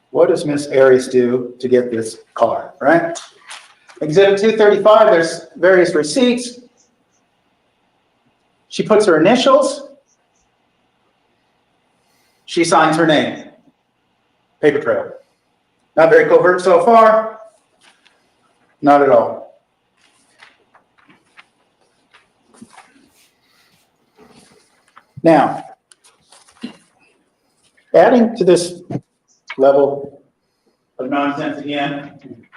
What does Miss Arias do to get this car, right? Exhibit 235, there's various receipts. She puts her initials. She signs her name. Paper trail. Not very covert so far. Not at all. Now, adding to this level of nonsense again,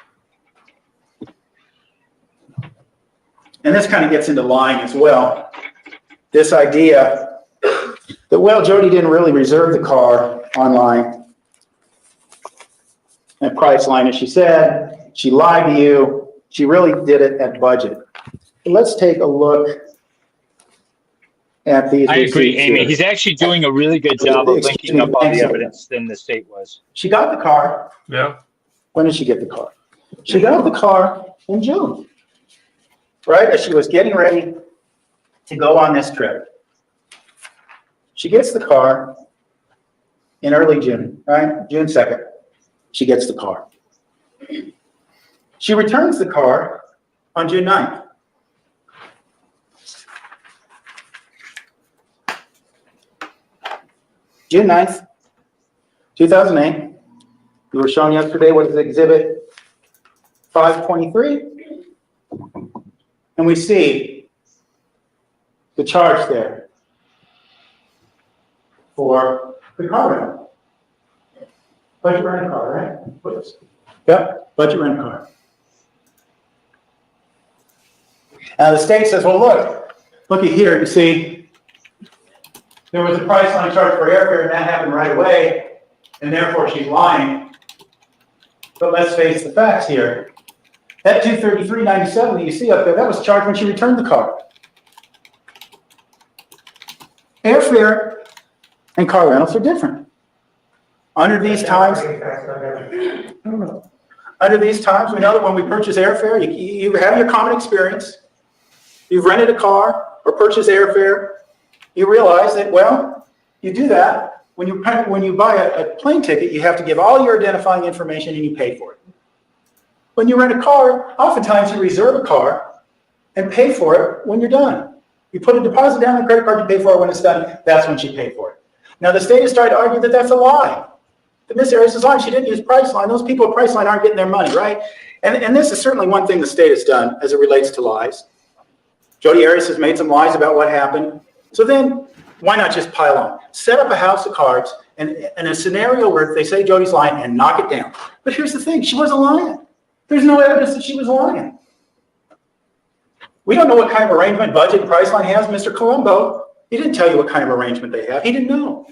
and this kind of gets into lying as well. this idea that, well, Jodi didn't really reserve the car online at Priceline, as she said. She lied to you. She really did it at budget. Let's take a look at these I agree, receipts Amy. here. He's actually doing a really good job of Excuse linking me, up all the thanks. evidence than the state was. She got the car. Yeah. When did she get the car? She got the car in June, right? As she was getting ready to go on this trip. She gets the car in early June, right? June 2nd. She gets the car. She returns the car on June 9th. June 9th, 2008. We were shown yesterday what is Exhibit 523. And we see the charge there for the car rental. Budget rent car, right? Oops. Yep, budget rent car. Now the state says, well, look at here, you see, there was a Priceline charge for airfare and that happened right away, and therefore she's lying. But let's face the facts here. That $233.97 that you see up there, that was charged when she returned the car. Airfare and car rentals are different. Under these times, we know that when we purchase airfare, you have your common experience. You've rented a car or purchased airfare. You realize that, well, you do that. When you buy a plane ticket, you have to give all your identifying information and you pay for it. When you rent a car, oftentimes you reserve a car and pay for it when you're done. You put a deposit down on the credit card, you pay for it when it's done. That's when she paid for it. Now, the state has tried to argue that that's a lie. That Ms. Arias is lying. She didn't use Priceline. Those people at Priceline aren't getting their money, right? And this is certainly one thing the state has done as it relates to lies. Jodi Arias has made some lies about what happened. So then, why not just pile on? Set up a house of cards and in a scenario where they say Jodi's lying and knock it down. But here's the thing, she wasn't lying. There's no evidence that she was lying. We don't know what kind of arrangement budget Priceline has. Mr. Colombo, he didn't tell you what kind of arrangement they have. He didn't know.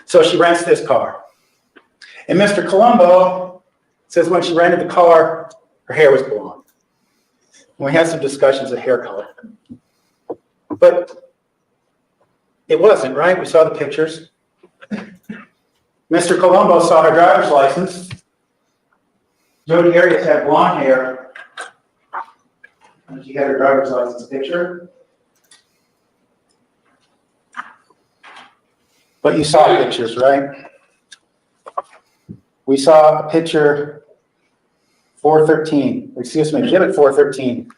So she rents this car. And Mr. Colombo says when she rented the car, her hair was blonde. And we had some discussions of hair color. But it wasn't, right? We saw the pictures. Mr. Colombo saw her driver's license. Jodi Arias had blonde hair. And she had her driver's license picture. But you saw pictures, right? We saw a picture 413, excuse me, exhibit 413,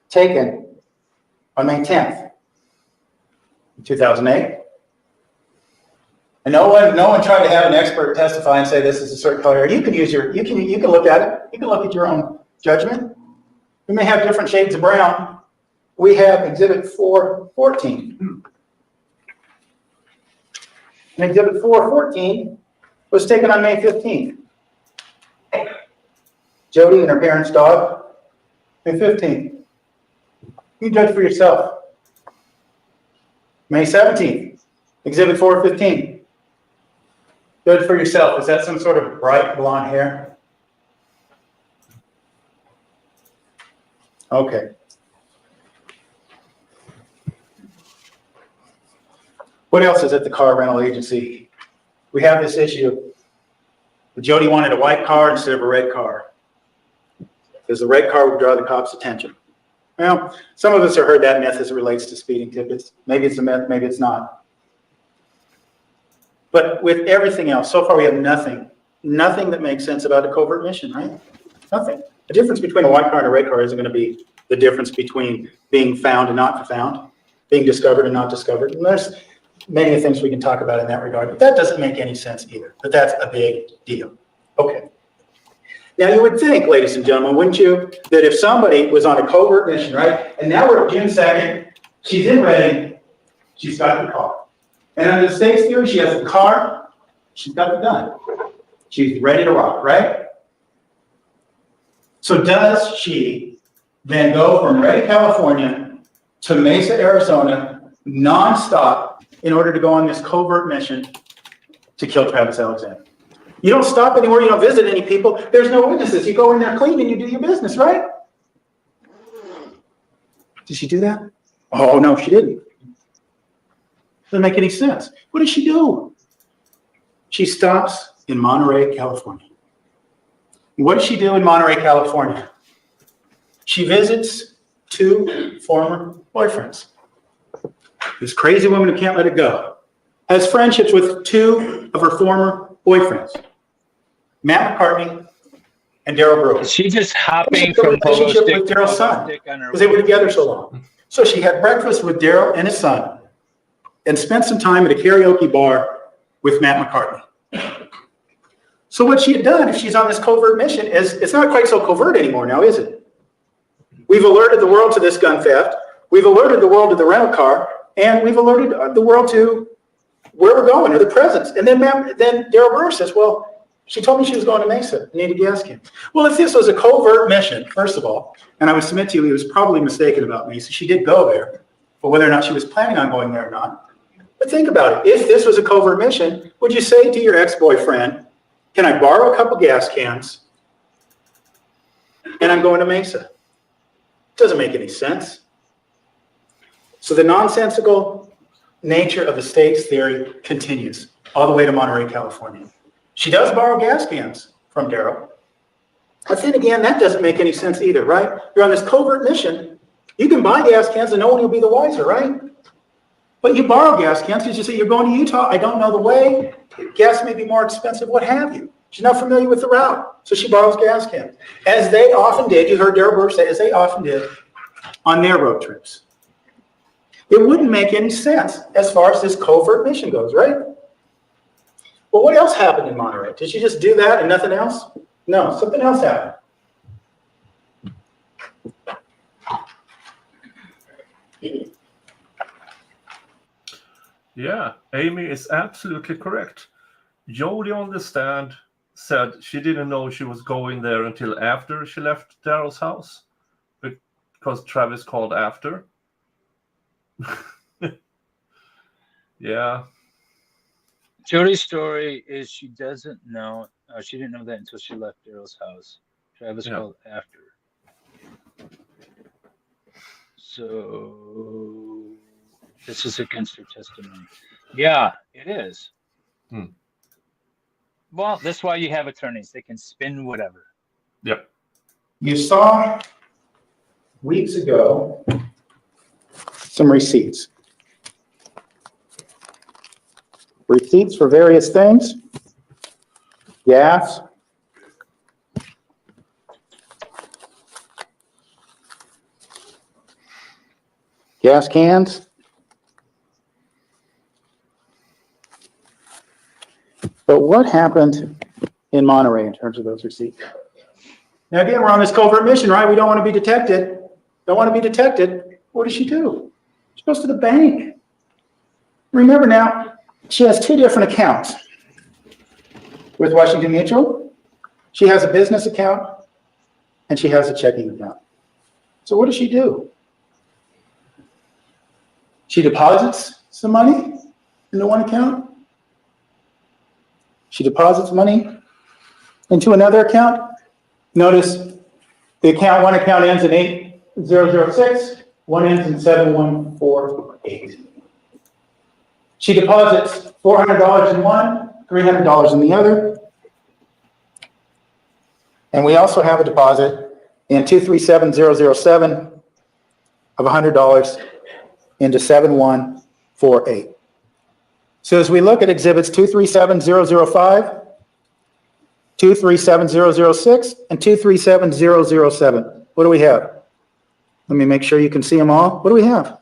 taken on May 10th, 2008. And no one tried to have an expert testify and say this is a certain color. You can use you can look at it. You can look at your own judgment. We may have different shades of brown. We have exhibit 414. And exhibit 414 was taken on May 15th. Jodi and her parents' dog, May 15th. You judge for yourself. May 17th, exhibit 415. Judge for yourself. Is that some sort of bright blonde hair? Okay. What else is at the car rental agency? We have this issue. Jodi wanted a white car instead of a red car, because the red car would draw the cops' attention. Well, some of us have heard that myth as it relates to speeding tickets. Maybe it's a myth, maybe it's not. But with everything else, so far we have nothing that makes sense about a covert mission, right? Nothing. The difference between a white car and a red car isn't going to be the difference between being found and not found, being discovered and not discovered. And there's many things we can talk about in that regard, but that doesn't make any sense either. But that's a big deal. Okay. Now you would think, ladies and gentlemen, wouldn't you, that if somebody was on a covert mission, right, and now we're at June 2nd, she's in Reading, she's got the car. And under the state's theory, she has the car, she's got the gun. She's ready to rock, right? So does she then go from Reading, California to Mesa, Arizona, nonstop in order to go on this covert mission to kill Travis Alexander. You don't stop anywhere. You don't visit any people. There's no witnesses. You go in there clean and you do your business, right? Did she do that? Oh, no, she didn't. Doesn't make any sense. What does she do? She stops in Monterey, California. What does she do in Monterey, California? She visits 2 former boyfriends. This crazy woman who can't let it go has friendships with 2 of her former boyfriends, Matt McCartney and Daryl Brewer. Is she just hopping She had a from pogo relationship stick with to Daryl's pogo son stick on her because they were way? together so long. So she had breakfast with Daryl and his son and spent some time at a karaoke bar with Matt McCartney. So what she had done, if she's on this covert mission, is it's not quite so covert anymore now, is it? We've alerted the world to this gun theft. We've alerted the world to the rental car, and we've alerted the world to where we're going or the presence. And then Daryl Brewer says, well, she told me she was going to Mesa, needed gas can. Well, if this was a covert mission, first of all, and I would submit to you, he was probably mistaken about Mesa. She did go there, but whether or not she was planning on going there or not. But think about it. If this was a covert mission, would you say to your ex-boyfriend, can I borrow a couple gas cans and I'm going to Mesa? Doesn't make any sense. So the nonsensical nature of the state's theory continues all the way to Monterey, California. She does borrow gas cans from Daryl. But then again, that doesn't make any sense either, right? You're on this covert mission. You can buy gas cans and no one will be the wiser, right? But you borrow gas cans because you say, you're going to Utah. I don't know the way. Gas may be more expensive, what have you. She's not familiar with the route. So she borrows gas cans. As they often did, you heard Daryl Brewer say, as they often did on their road trips. It wouldn't make any sense as far as this covert mission goes, right? Well, what else happened in Monterey? Did she just do that and nothing else? No, something else happened. Yeah, Amy is absolutely correct. Jodi on the stand said she didn't know she was going there until after she left Daryl's house because Travis called after. Yeah. Jodi's story is she doesn't know. She didn't know that until she left Daryl's house. Travis called after. So this is against her testimony. Yeah, it is. Well, that's why you have attorneys. They can spin whatever. Yep. You saw weeks ago some receipts. Receipts for various things. Gas. Gas cans. But what happened in Monterey in terms of those receipts? Now again, we're on this covert mission, right? We don't want to be detected. Don't want to be detected. What does she do? She goes to the bank. Remember now, she has 2 different accounts with Washington Mutual. She has a business account and she has a checking account. So what does she do? She deposits some money into one account. She deposits money into another account. Notice one account ends in 8006, one ends in 7148. She deposits $400 in one, $300 in the other. And we also have a deposit in 237007 of $100 into 7148. So as we look at exhibits 237005, 237006, and 237007, what do we have? Let me make sure you can see them all. What do we have?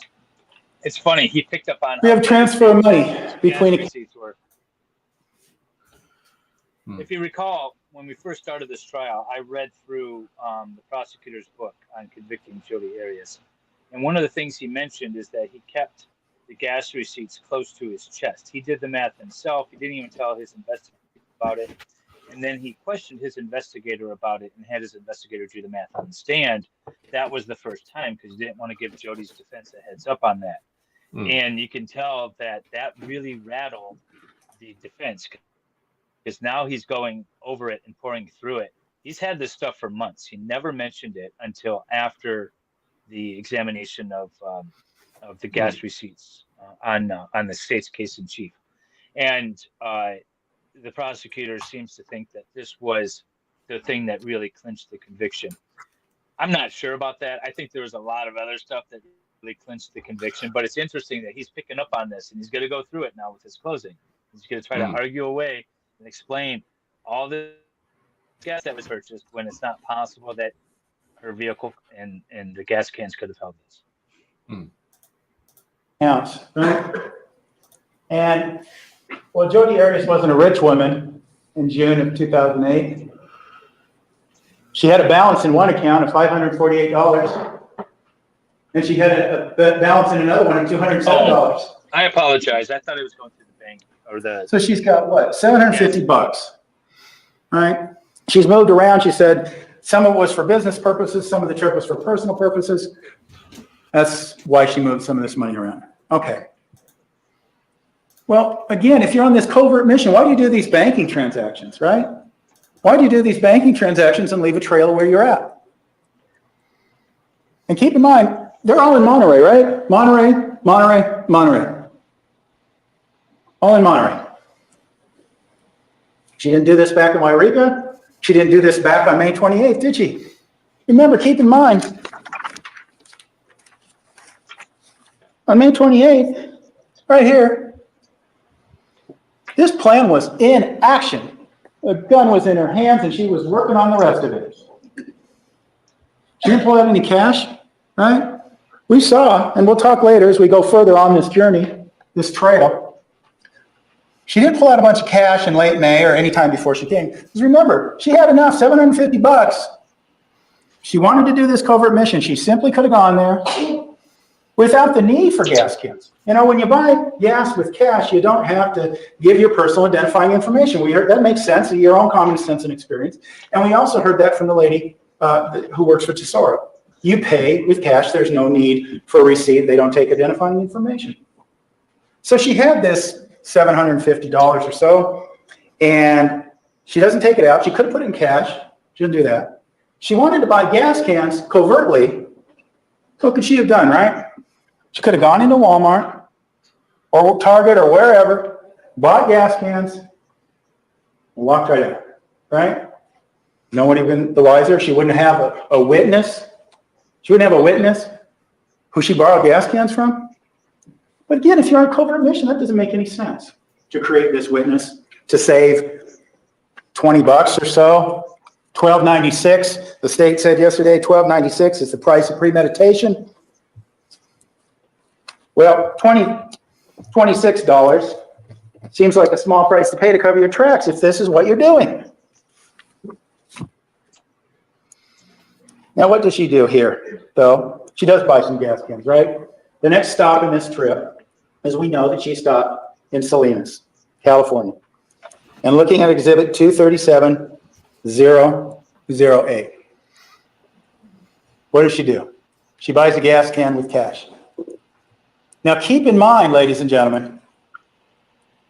It's funny. He picked up on. We have transfer of money between. Receipts were. If you recall, when we first started this trial, I read through the prosecutor's book on convicting Jodi Arias, and one of the things he mentioned is that he kept the gas receipts close to his chest. He did the math himself. He didn't even tell his investigator about it. and then he questioned his investigator about it and had his investigator do the math on the stand. That was the first time because he didn't want to give Jodi's defense a heads up on that. And you can tell that that really rattled the defense because now he's going over it and pouring through it. He's had this stuff for months. He never mentioned it until after the examination of the gas receipts on the state's case in chief. And the prosecutor seems to think that this was the thing that really clinched the conviction. I'm not sure about that. I think there was a lot of other stuff that really clinched the conviction, but it's interesting that he's picking up on this and he's going to go through it now with his closing. He's going to try to argue away and explain all the gas that was purchased when it's not possible that her vehicle and the gas cans could have held this. Ounce, right? And well, Jodi Arias wasn't a rich woman in June of 2008. She had a balance in one account of $548, and she had a balance in another one of $207. I apologize. I thought it was going through the bank or the. So she's got what, $750, right? She's moved around. She said some of it was for business purposes, some of the trip was for personal purposes. That's why she moved some of this money around. Okay. Well, again, if you're on this covert mission, why do you do these banking transactions, right? Why do you do these banking transactions and leave a trail of where you're at? And keep in mind, they're all in Monterey, right? Monterey. All in Monterey. She didn't do this back in Wairika. She didn't do this back on May 28th, did she? Remember, keep in mind, on May 28th, right here, this plan was in action. A gun was in her hands and she was working on the rest of it. She didn't pull out any cash, right? We saw, and we'll talk later as we go further on this journey, this trail. She didn't pull out a bunch of cash in late May or any time before she came. Because remember, she had enough, $750. She wanted to do this covert mission. She simply could have gone there without the need for gas cans. You know, when you buy gas with cash, you don't have to give your personal identifying information. We heard that makes sense, your own common sense and experience. And we also heard that from the lady who works for Tesoro. You pay with cash. There's no need for a receipt. They don't take identifying information. So she had this $750 or so, and she doesn't take it out. She could have put it in cash. She didn't do that. She wanted to buy gas cans covertly. What could she have done, right? She could have gone into Walmart or Target or wherever, bought gas cans, and walked right out, right? No one even the wiser. She wouldn't have a witness. She wouldn't have a witness who she borrowed gas cans from. But again, if you're on a covert mission, that doesn't make any sense to create this witness to save $20 or so. $12.96. The state said yesterday $12.96 is the price of premeditation. Well, $26 seems like a small price to pay to cover your tracks if this is what you're doing. Now, what does she do here, though? She does buy some gas cans, right? The next stop in this trip, as we know, that she stopped in Salinas, California. And looking at Exhibit 237-008. What does she do? She buys a gas can with cash. Now, keep in mind, ladies and gentlemen,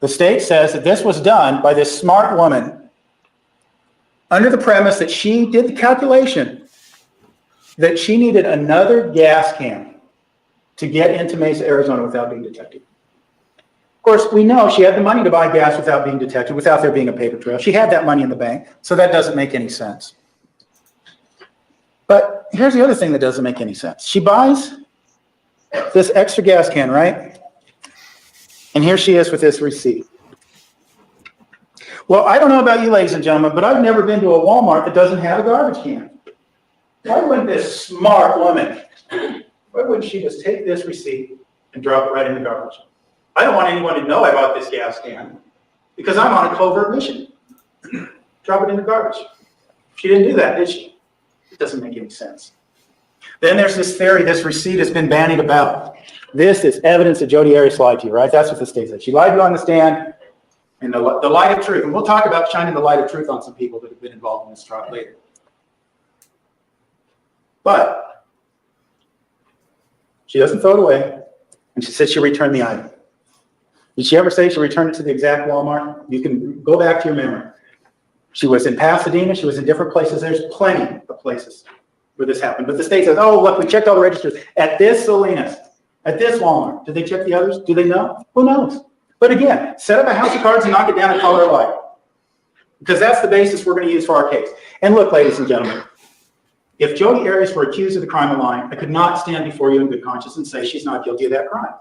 the state says that this was done by this smart woman under the premise that she did the calculation that she needed another gas can to get into Mesa, Arizona without being detected. Of course, we know she had the money to buy gas without being detected, without there being a paper trail. She had that money in the bank, so that doesn't make any sense. But here's the other thing that doesn't make any sense. She buys this extra gas can, right? And here she is with this receipt. Well, I don't know about you, ladies and gentlemen, but I've never been to a Walmart that doesn't have a garbage can. Why wouldn't this smart woman, why wouldn't she just take this receipt and drop it right in the garbage? I don't want anyone to know I bought this gas can because I'm on a covert mission. Drop it in the garbage. She didn't do that, did she? It doesn't make any sense. Then there's this theory, this receipt has been bandied about. This is evidence that Jodi Arias lied to you, right? That's what the state said. She lied to you on the stand. in the light of truth. And we'll talk about shining the light of truth on some people that have been involved in this trial later. But she doesn't throw it away, and she says she returned the item. Did she ever say she returned it to the exact Walmart? You can go back to your memory. She was in Pasadena. She was in different places. There's plenty of places where this happened. But the state says, oh, look, we checked all the registers at this Salinas, at this Walmart. Did they check the others? Do they know? Who knows? But again, set up a house of cards and knock it down and call her a liar. Because that's the basis we're going to use for our case. And look, ladies and gentlemen, if Jodi Arias were accused of the crime of lying, I could not stand before you in good conscience and say she's not guilty of that crime.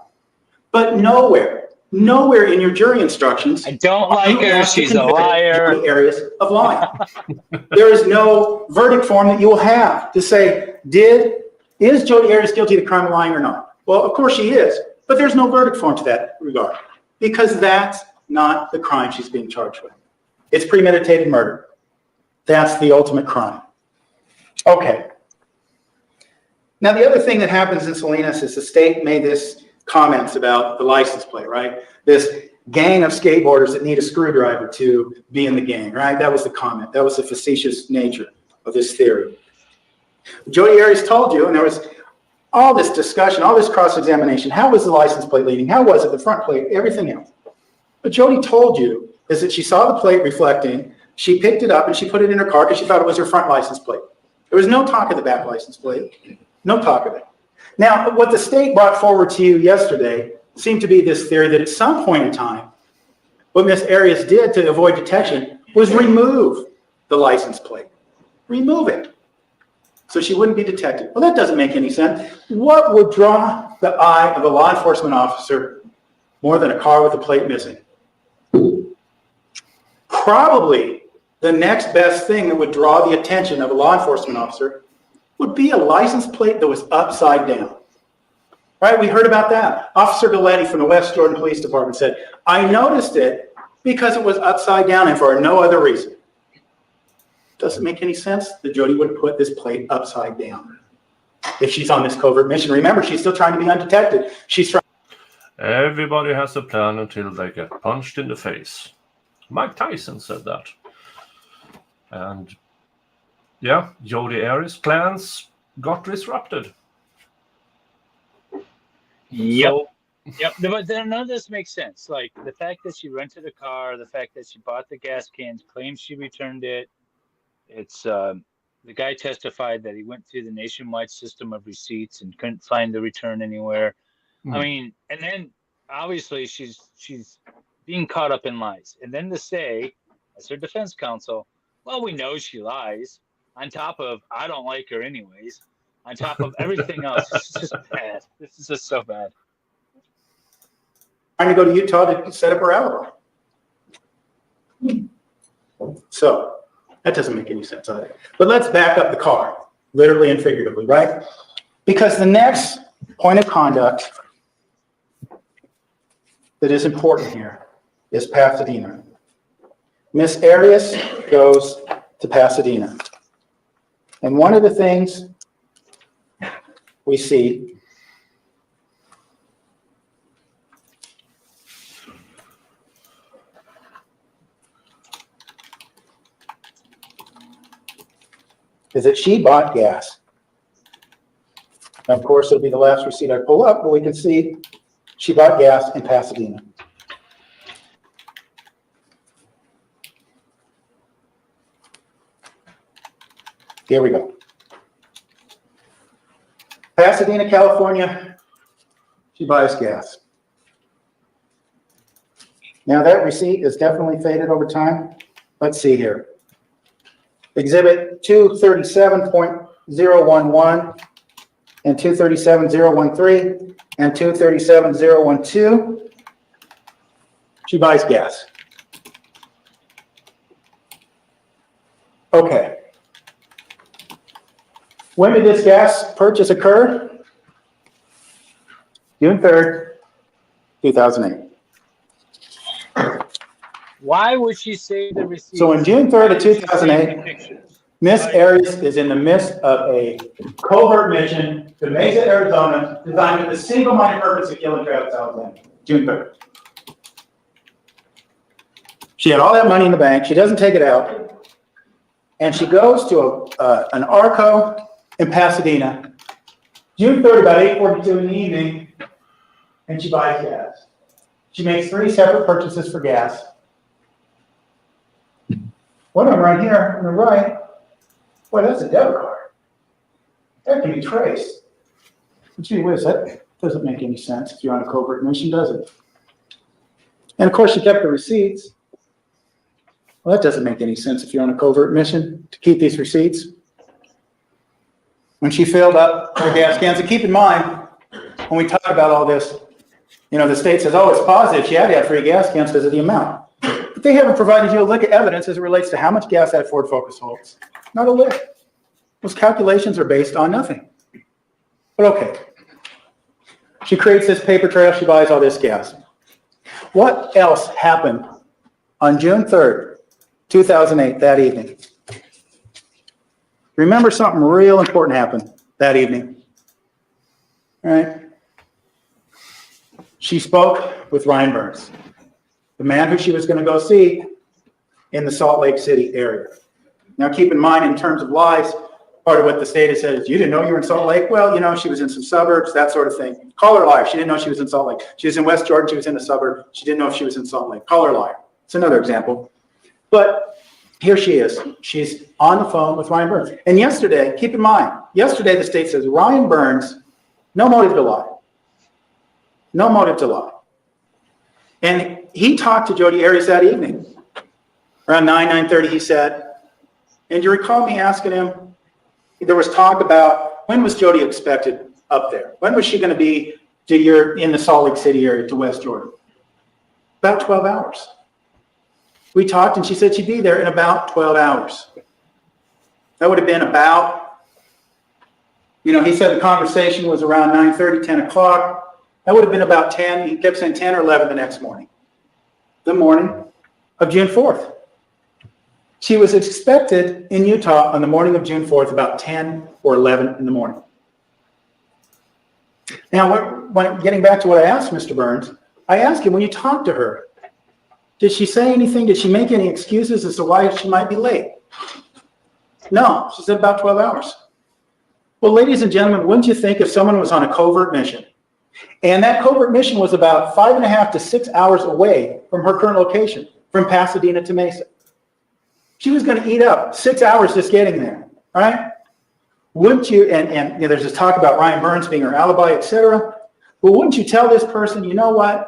But nowhere in your jury instructions. I don't like her. She's a liar. Jodi Arias of lying. There is no verdict form that you will have to say, is Jodi Arias guilty of the crime of lying or not? Well, of course she is, but there's no verdict form to that regard because that's not the crime she's being charged with. It's premeditated murder. That's the ultimate crime. Okay. Now, the other thing that happens in Salinas is the state made this comments about the license plate, right? This gang of skateboarders that need a screwdriver to be in the gang, right? That was the comment. That was the facetious nature of this theory. Jodi Arias told you, and there was all this discussion, all this cross-examination. How was the license plate leading? How was it? The front plate, everything else. What Jodi told you is that she saw the plate reflecting, she picked it up and she put it in her car because she thought it was her front license plate. There was no talk of the back license plate. No talk of it. Now, what the state brought forward to you yesterday seemed to be this theory that at some point in time, what Ms. Arias did to avoid detection was remove the license plate. Remove it. So she wouldn't be detected. Well, that doesn't make any sense. What would draw the eye of a law enforcement officer more than a car with a plate missing? Probably the next best thing that would draw the attention of a law enforcement officer would be a license plate that was upside down. Right? We heard about that. Officer Galletti from the West Jordan Police Department said, I noticed it because it was upside down and for no other reason. Doesn't make any sense that Jodi would put this plate upside down if she's on this covert mission. Remember, she's still trying to be undetected. She's trying. Everybody has a plan until they get punched in the face. Mike Tyson said that. And yeah, Jodi Arias' plans got disrupted. Yep. Yep. But then none of this makes sense. Like the fact that she rented a car, the fact that she bought the gas cans, claims she returned it. It's the guy testified that he went through the nationwide system of receipts and couldn't find the return anywhere. I mean, and then obviously she's being caught up in lies. And then to say, as her defense counsel, well, we know she lies, on top of I don't like her anyways, on top of everything else. It's just bad. This is just so bad. Trying to go to Utah to set up her alibi. So that doesn't make any sense either. But let's back up the car, literally and figuratively, right? Because the next point of conduct that is important here is Pasadena. Miss Arias goes to Pasadena. And one of the things we see is that she bought gas. And of course, it'll be the last receipt I pull up, but we can see she bought gas in Pasadena. Here we go. Pasadena, California, she buys gas. Now that receipt is definitely faded over time. Let's see here. Exhibit 237.011 and 237.013 and 237.012. She buys gas. Okay. When did this gas purchase occur? June 3rd, 2008. Why would she say the receipt? So on June 3rd of 2008, Miss Arias is in the midst of a covert mission to Mesa, Arizona, designed with the single-minded purpose of killing Travis Alexander. June 3rd. She had all that money in the bank. She doesn't take it out. And she goes to an Arco in Pasadena, June 3rd, about 8:42 in the evening, and she buys gas. She makes 3 separate purchases for gas. One of them right here on the right, boy, that's a debit card. That can be traced. Gee whiz, that doesn't make any sense if you're on a covert mission, does it? And of course, she kept the receipts. Well, that doesn't make any sense if you're on a covert mission to keep these receipts. When she filled up her gas cans, and keep in mind, when we talk about all this, you know, the state says, oh, it's positive. She had to have 3 gas cans because of the amount. But they haven't provided you a lick of evidence as it relates to how much gas that Ford Focus holds. Not a lick. Those calculations are based on nothing. But okay. She creates this paper trail. She buys all this gas. What else happened on June 3rd, 2008, that evening? Remember, something real important happened that evening. All right. She spoke with Ryan Burns, the man who she was going to go see in the Salt Lake City area. Now, keep in mind, in terms of lies, part of what the state has said is, you didn't know you were in Salt Lake? Well, you know, she was in some suburbs, that sort of thing. Call her a liar. She didn't know she was in Salt Lake. She was in West Jordan. She was in a suburb. She didn't know if she was in Salt Lake. Call her a liar. It's another example. But here she is. She's on the phone with Ryan Burns. And yesterday, keep in mind, yesterday the state says, Ryan Burns, no motive to lie. No motive to lie. And he talked to Jodi Arias that evening. Around 9:30, he said, and you recall me asking him, there was talk about when was Jodi expected up there? When was she going to be in the Salt Lake City area to West Jordan? About 12 hours. We talked and she said she'd be there in about 12 hours. That would have been about, you know, he said the conversation was around 9:30, 10 o'clock. That would have been about 10. He kept saying 10 or 11 the next morning. The morning of June 4th. She was expected in Utah on the morning of June 4th, about 10 or 11 in the morning. Now, getting back to what I asked Mr. Burns, I asked him, when you talked to her, did she say anything? Did she make any excuses as to why she might be late? No, she said about 12 hours. Well, ladies and gentlemen, wouldn't you think if someone was on a covert mission, and that covert mission was about 5.5 to 6 hours away from her current location, from Pasadena to Mesa, she was going to eat up 6 hours just getting there, right? Wouldn't you, and you know, there's this talk about Ryan Burns being her alibi, etc. Well, wouldn't you tell this person, you know what?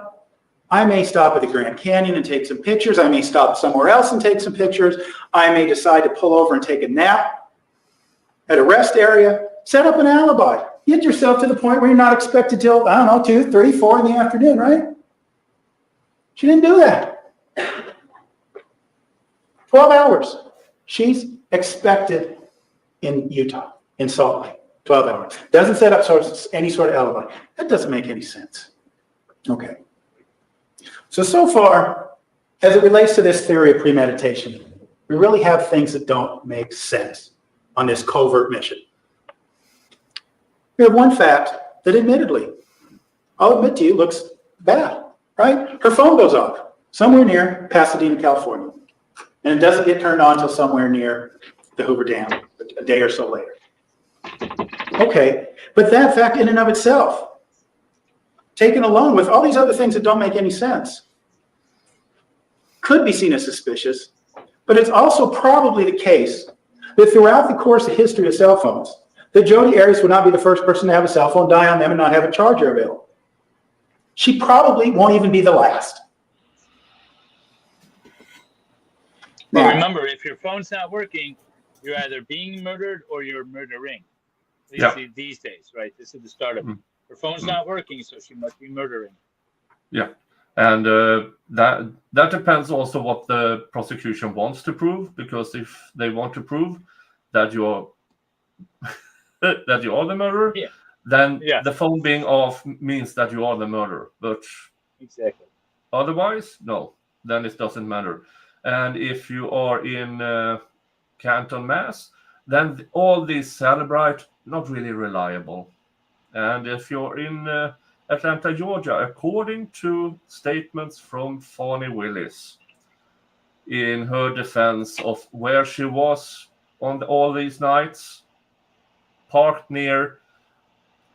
I may stop at the Grand Canyon and take some pictures. I may stop somewhere else and take some pictures. I may decide to pull over and take a nap at a rest area. Set up an alibi. Get yourself to the point where you're not expected till, I don't know, 2, 3, 4 in the afternoon, right? She didn't do that. 12 hours. She's expected in Utah, in Salt Lake. 12 hours. Doesn't set up any sort of alibi. That doesn't make any sense. Okay. So far, as it relates to this theory of premeditation, we really have things that don't make sense on this covert mission. We have one fact that admittedly, I'll admit to you, looks bad, right? Her phone goes off somewhere near Pasadena, California, and it doesn't get turned on until somewhere near the Hoover Dam a day or so later. Okay, but that fact in and of itself, taken alone with all these other things that don't make any sense, could be seen as suspicious, but it's also probably the case that throughout the course of history of cell phones, that Jodi Arias would not be the first person to have a cell phone, die on them, and not have a charger available. She probably won't even be the last. Well, Now, remember, if your phone's not working, you're either being murdered or you're murdering. At least Yeah. these days, right? This is the start of it. Her phone's not working, so she must be murdering. Yeah, and that depends also what the prosecution wants to prove, because if they want to prove that you're that you are the murderer, Yeah. then Yeah. the phone being off means that you are the murderer. But Exactly. otherwise, no, then it doesn't matter. And if you are in Canton, Mass, then all these celebrate not really reliable. And if you're in Atlanta, Georgia, according to statements from Fani Willis, in her defense of where she was on all these nights, parked near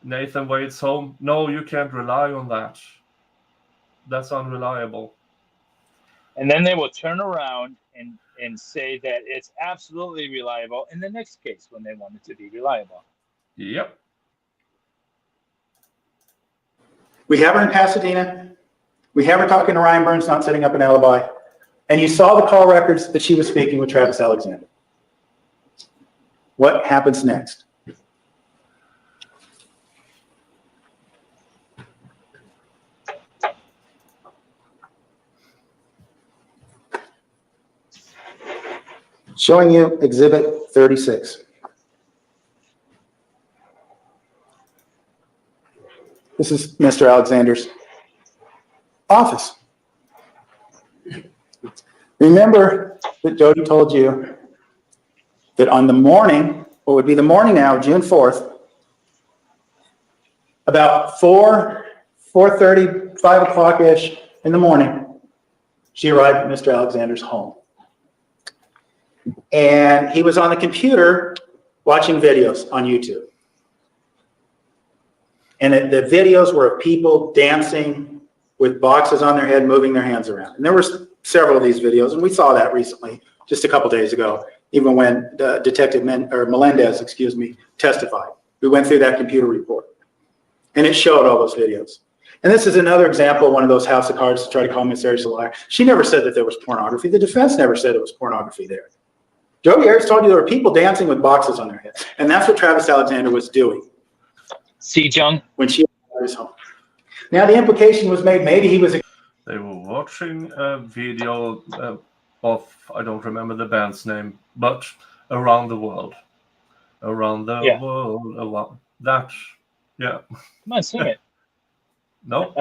Nathan Wade's home. No, you can't rely on that. That's unreliable. And then they will turn around and say that it's absolutely reliable in the next case when they want it to be reliable. Yep. We have her in Pasadena. We have her talking to Ryan Burns, not setting up an alibi. And you saw the call records that she was speaking with Travis Alexander. What happens next? Showing you Exhibit 36. This is Mr. Alexander's office. Remember that Jodi told you that on the morning, what would be the morning now, June 4th, about 4:30, 5 o'clock-ish in the morning, she arrived at Mr. Alexander's home. And he was on the computer watching videos on YouTube. And the videos were of people dancing with boxes on their head, moving their hands around. And there were several of these videos, and we saw that recently, just a couple days ago, even when Detective Melendez, testified. We went through that computer report, and it showed all those videos. And this is another example of one of those house of cards to try to call Miss Arias a liar. She never said that there was pornography. The defense never said it was pornography there. Jodi Arias told you there were people dancing with boxes on their heads, and that's what Travis Alexander was doing. See, Jung? When she was home. Now the implication was made, maybe he was. They were watching a video of, I don't remember the band's name, but Around the World. Around the world. That, yeah. Come on, sing it. No.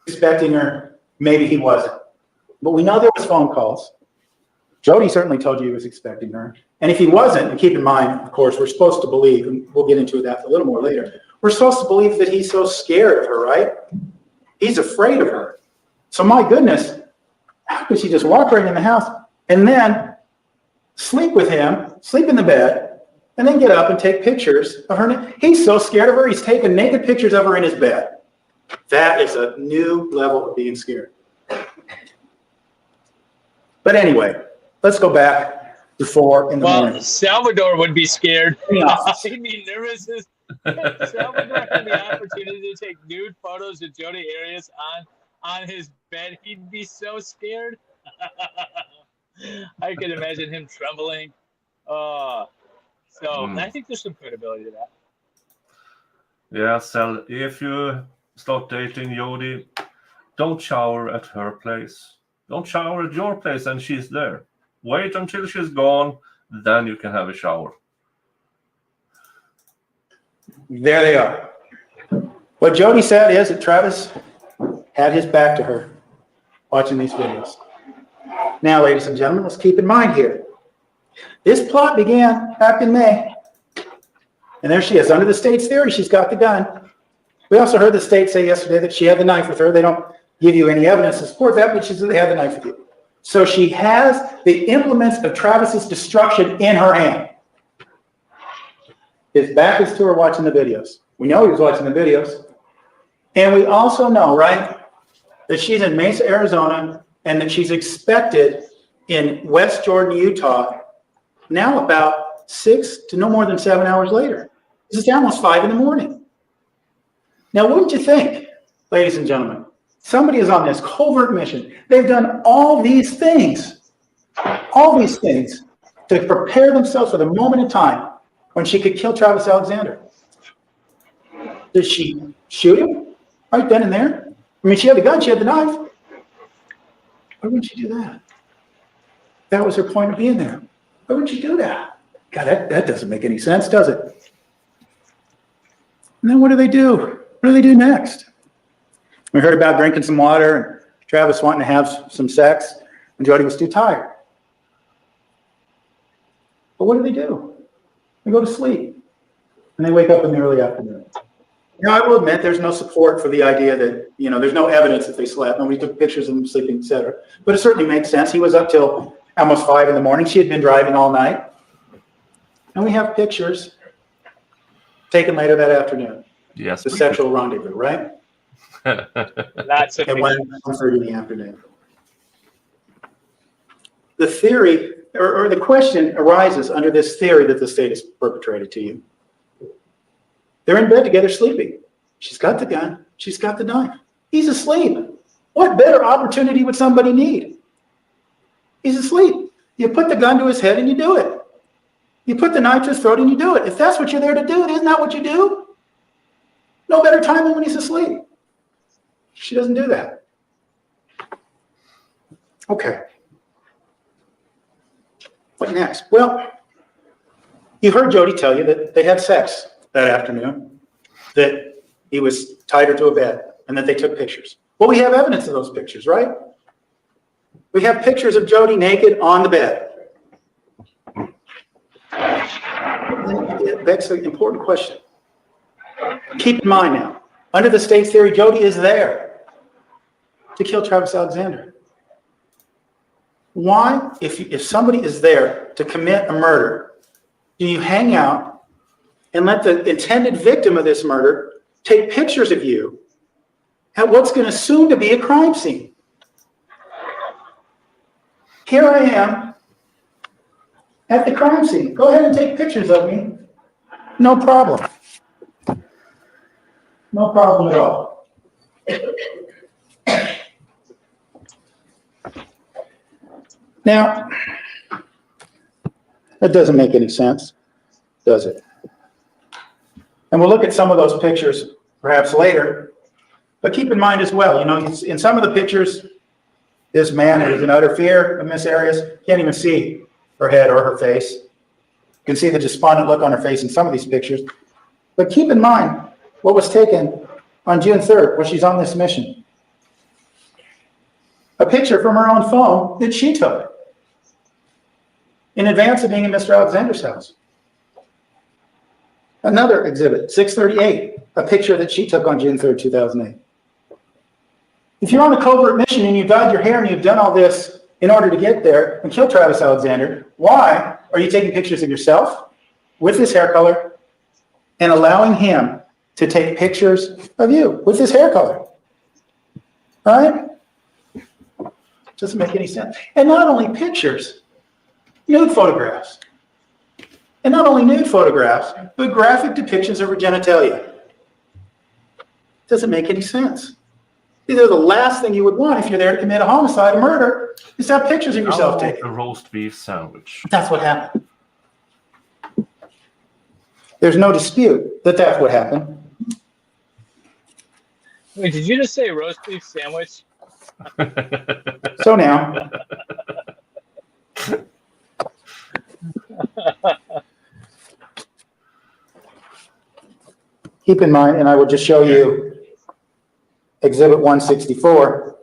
Expecting her, maybe he wasn't. But we know there was phone calls. Jodi certainly told you he was expecting her. And if he wasn't, and keep in mind, of course, we're supposed to believe, and we'll get into that a little more later, we're supposed to believe that he's so scared of her, right? He's afraid of her. So my goodness, how could she just walk right in the house and then sleep with him, sleep in the bed, and then get up and take pictures of her? He's so scared of her, he's taking naked pictures of her in his bed. That is a new level of being scared. But anyway, let's go back to 4 in the morning. Well, Salvador would be scared. He'd be nervous. Salvador had the opportunity to take nude photos of Jodi Arias on his bed. He'd be so scared. I could imagine him trembling. I think there's some credibility to that. Yeah, Sal, if you start dating Jodi, don't shower at her place. Don't shower at your place and she's there. Wait until she's gone, then you can have a shower. There they are. What Jodi said is that Travis had his back to her watching these videos. Now, ladies and gentlemen, let's keep in mind here. This plot began back in May. And there she is. Under the state's theory, she's got the gun. We also heard the state say yesterday that she had the knife with her. They don't give you any evidence to support that, but she said they had the knife with you. So she has the implements of Travis's destruction in her hand. His back is to her watching the videos. We know he was watching the videos. And we also know, right, that she's in Mesa, Arizona, and that she's expected in West Jordan, Utah, now about 6 to no more than 7 hours later. This is almost 5 in the morning. Now, wouldn't you think, ladies and gentlemen, somebody is on this covert mission. They've done all these things to prepare themselves for the moment in time when she could kill Travis Alexander. Did she shoot him right then and there? I mean, she had the gun, she had the knife. Why wouldn't she do that? That was her point of being there. Why wouldn't she do that? God, that doesn't make any sense, does it? And then what do they do? What do they do next? We heard about drinking some water and Travis wanting to have some sex, and Jodi was too tired. But what do? They go to sleep, and they wake up in the early afternoon. Now, I will admit, there's no support for the idea that, there's no evidence that they slept. Nobody took pictures of them sleeping, et cetera. But it certainly makes sense. He was up till almost 5 in the morning. She had been driving all night. And we have pictures taken later that afternoon. Yes. The sexual rendezvous, right? Lots of At pictures. 1:30 in the afternoon. The theory, or the question arises under this theory that the state has perpetrated to you. They're in bed together sleeping. She's got the gun. She's got the knife. He's asleep. What better opportunity would somebody need? He's asleep. You put the gun to his head and you do it. You put the knife to his throat and you do it. If that's what you're there to do, isn't that what you do? No better time than when he's asleep. She doesn't do that. Okay. What next? Well, you heard Jodi tell you that they had sex that afternoon, that he was tied her to a bed, and that they took pictures. Well, we have evidence of those pictures, right? We have pictures of Jodi naked on the bed. It begs an important question. Keep in mind now, under the state's theory, Jodi is there to kill Travis Alexander. Why, if somebody is there to commit a murder, do you hang out and let the intended victim of this murder take pictures of you at what's going to soon to be a crime scene? Here I am at the crime scene. Go ahead and take pictures of me. No problem. No problem at all. Now, that doesn't make any sense, does it? And we'll look at some of those pictures perhaps later. But keep in mind as well, in some of the pictures, this man is in utter fear of Miss Arias. Can't even see her head or her face. You can see the despondent look on her face in some of these pictures. But keep in mind what was taken on June 3rd when she's on this mission. A picture from her own phone that she took in advance of being in Mr. Alexander's house. Another exhibit, 638, a picture that she took on June 3rd, 2008. If you're on a covert mission and you've dyed your hair and you've done all this in order to get there and kill Travis Alexander, why are you taking pictures of yourself with this hair color and allowing him to take pictures of you with this hair color? All right? Doesn't make any sense. And not only pictures, nude photographs. And not only nude photographs, but graphic depictions of her genitalia. Doesn't make any sense. They're the last thing you would want if you're there to commit a homicide, a murder, is to have pictures of yourself taken. A roast beef sandwich. That's what happened. There's no dispute that that's what happened. Wait, did you just say roast beef sandwich? So now, keep in mind, and I will just show you Exhibit 164.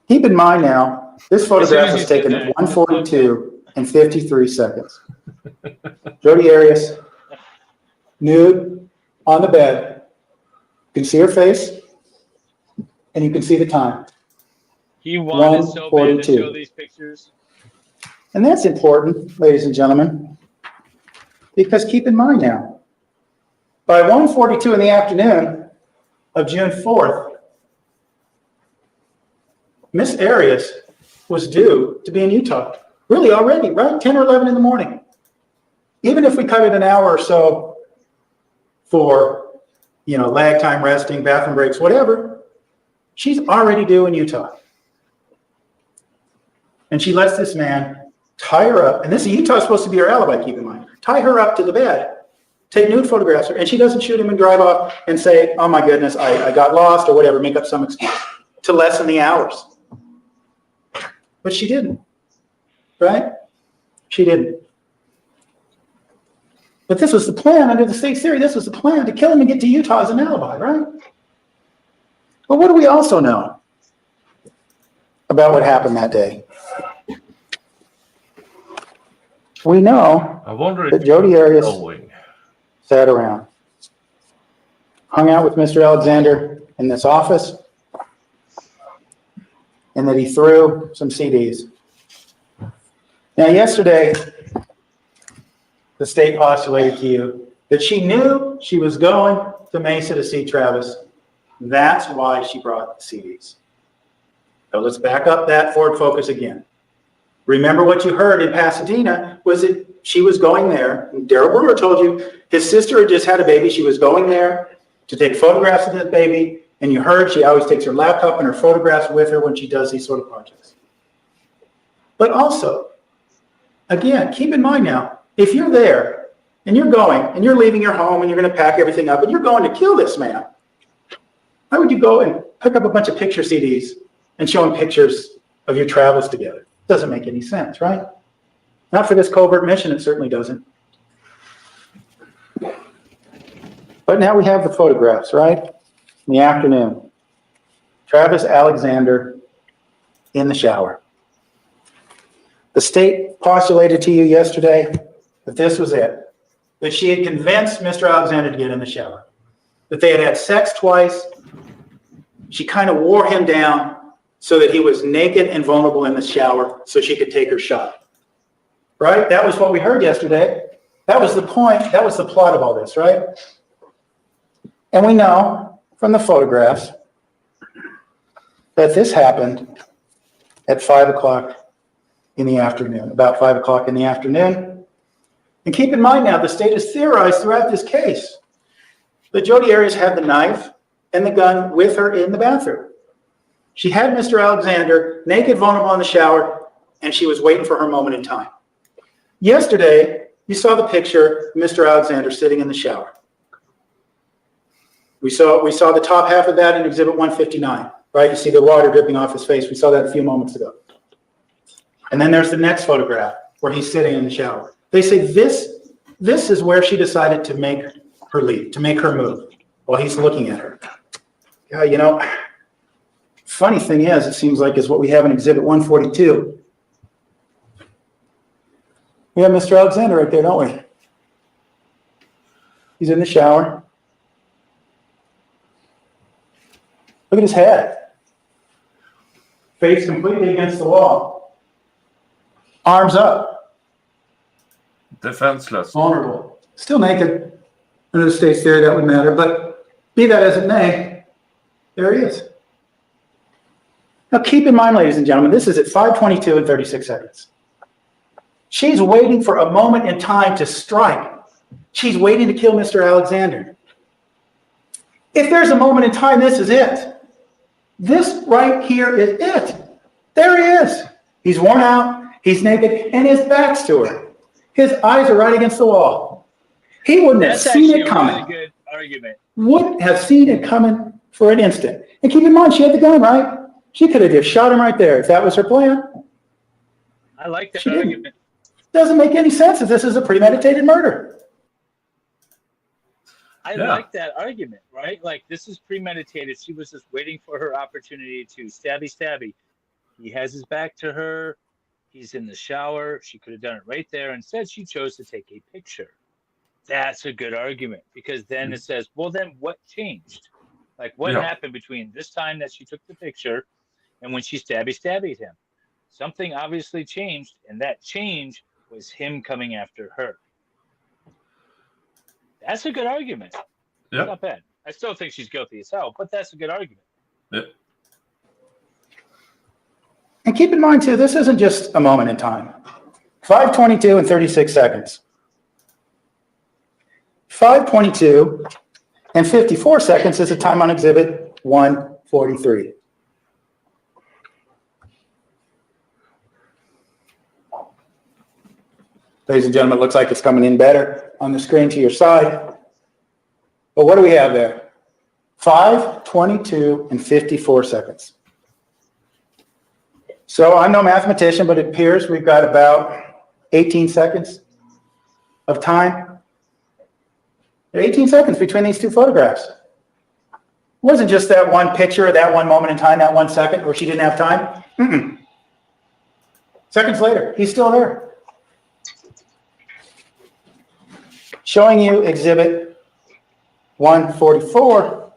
Keep in mind now, this photograph was taken at 1:42 and 53 seconds. Jodi Arias, nude, on the bed. You can see her face, and you can see the time. He wanted so bad to 1:42. show these pictures. And that's important, ladies and gentlemen, because keep in mind now, by 1:42 in the afternoon of June 4th, Miss Arias was due to be in Utah, really already, right? 10 or 11 in the morning. Even if we cut it an hour or so for, lag time, resting, bathroom breaks, whatever, she's already due in Utah. And she lets this man tie her up, and this Utah is supposed to be her alibi, keep in mind, tie her up to the bed, take nude photographs of her, and she doesn't shoot him and drive off and say, oh my goodness, I got lost or whatever, make up some excuse to lessen the hours. But she didn't, right? She didn't. But this was the plan under the state's theory. This was the plan to kill him and get to Utah as an alibi, right? But what do we also know about what happened that day? We know I wonder that if Jodi Arias knowing. sat around hung out with Mr. Alexander in this office, and that he threw some CDs. Now, yesterday, the state postulated to you that she knew she was going to Mesa to see Travis. That's why she brought the CDs. So let's back up that Ford Focus again. Remember what you heard in Pasadena was that she was going there. Daryl Brewer told you his sister had just had a baby. She was going there to take photographs of this baby. And you heard she always takes her laptop and her photographs with her when she does these sort of projects. But also, again, keep in mind now, if you're there and you're going and you're leaving your home and you're going to pack everything up and you're going to kill this man, why would you go and pick up a bunch of picture CDs and show him pictures of your travels together? Doesn't make any sense, right? Not for this covert mission, it certainly doesn't. But now we have the photographs, right? In the afternoon, Travis Alexander in the shower. The state postulated to you yesterday that this was it, that she had convinced Mr. Alexander to get in the shower, that they had had sex twice. She kind of wore him down so that he was naked and vulnerable in the shower so she could take her shot. Right? That was what we heard yesterday. That was the point. That was the plot of all this, right? And we know from the photographs that this happened at 5 o'clock in the afternoon, about 5 o'clock in the afternoon. And keep in mind now, the state has theorized throughout this case that Jodi Arias had the knife and the gun with her in the bathroom. She had Mr. Alexander naked, vulnerable in the shower, and she was waiting for her moment in time. Yesterday, you saw the picture of Mr. Alexander sitting in the shower. We saw the top half of that in Exhibit 159, right? You see the water dripping off his face. We saw that a few moments ago. And then there's the next photograph where he's sitting in the shower. They say this is where she decided to make her leave, to make her move while he's looking at her. Yeah, you know, funny thing is, it seems like is what we have in Exhibit 142. We have Mr. Alexander right there, don't we? He's in the shower. Look at his head. Face completely against the wall. Arms up. Defenseless. Vulnerable. Still naked. Under the state's theory, that would matter. But be that as it may, there he is. Now keep in mind, ladies and gentlemen, this is at 5:22 and 36 seconds. She's waiting for a moment in time to strike. She's waiting to kill Mr. Alexander. If there's a moment in time, this is it. This right here is it. There he is. He's worn out, he's naked, and his back's to her. His eyes are right against the wall. He wouldn't have seen it coming. That's actually a really good argument. Wouldn't have seen it coming for an instant. And keep in mind, she had the gun, right? She could have just shot him right there if that was her plan. I like that She didn't. argument. Doesn't make any sense if this is a premeditated murder. I like that argument, right? Like, this is premeditated. She was just waiting for her opportunity to stabby. He has his back to her. He's in the shower. She could have done it right there. Instead, she chose to take a picture. That's a good argument, because then it says, well, then what changed? Like, what happened between this time that she took the picture and when she stabby him? Something obviously changed, and that change was him coming after her. That's a good argument. Yeah. Not bad. I still think she's guilty as hell, but that's a good argument. Yeah. And keep in mind, too, this isn't just a moment in time. 5:22 and 36 seconds. 5:22 and 54 seconds is the time on Exhibit 143. Ladies and gentlemen, it looks like it's coming in better on the screen to your side. But what do we have there? 5:22 and 54 seconds. So I'm no mathematician, but it appears we've got about 18 seconds of time. 18 seconds between these two photographs. It wasn't just that one picture, that one moment in time, that 1 second where she didn't have time. Seconds later, he's still there. Showing you Exhibit 1:44.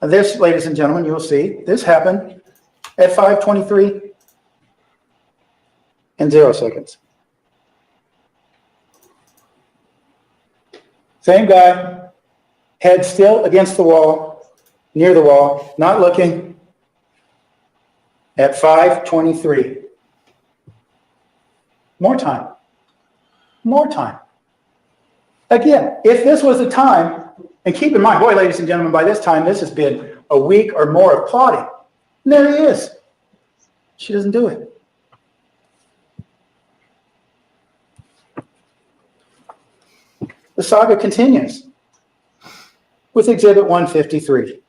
This, ladies and gentlemen, you'll see, this happened at 5:23 and 0 seconds. Same guy, head still against the wall, near the wall, not looking, at 5:23. More time. More time. Again, if this was the time, and keep in mind, boy, ladies and gentlemen, by this time, this has been a week or more of plotting. And there he is. She doesn't do it. The saga continues with Exhibit 153.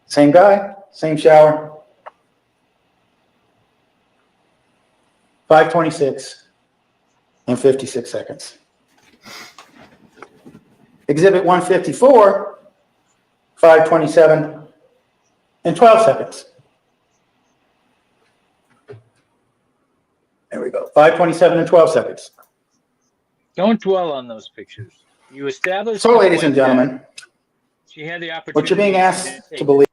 Same guy, same shower. 5:26 and 56 seconds. Exhibit 154, 5:27 and 12 seconds. There we go, 5:27 and 12 seconds. Don't dwell on those pictures. You established. So, ladies and gentlemen, she had the opportunity. what you're being asked to believe.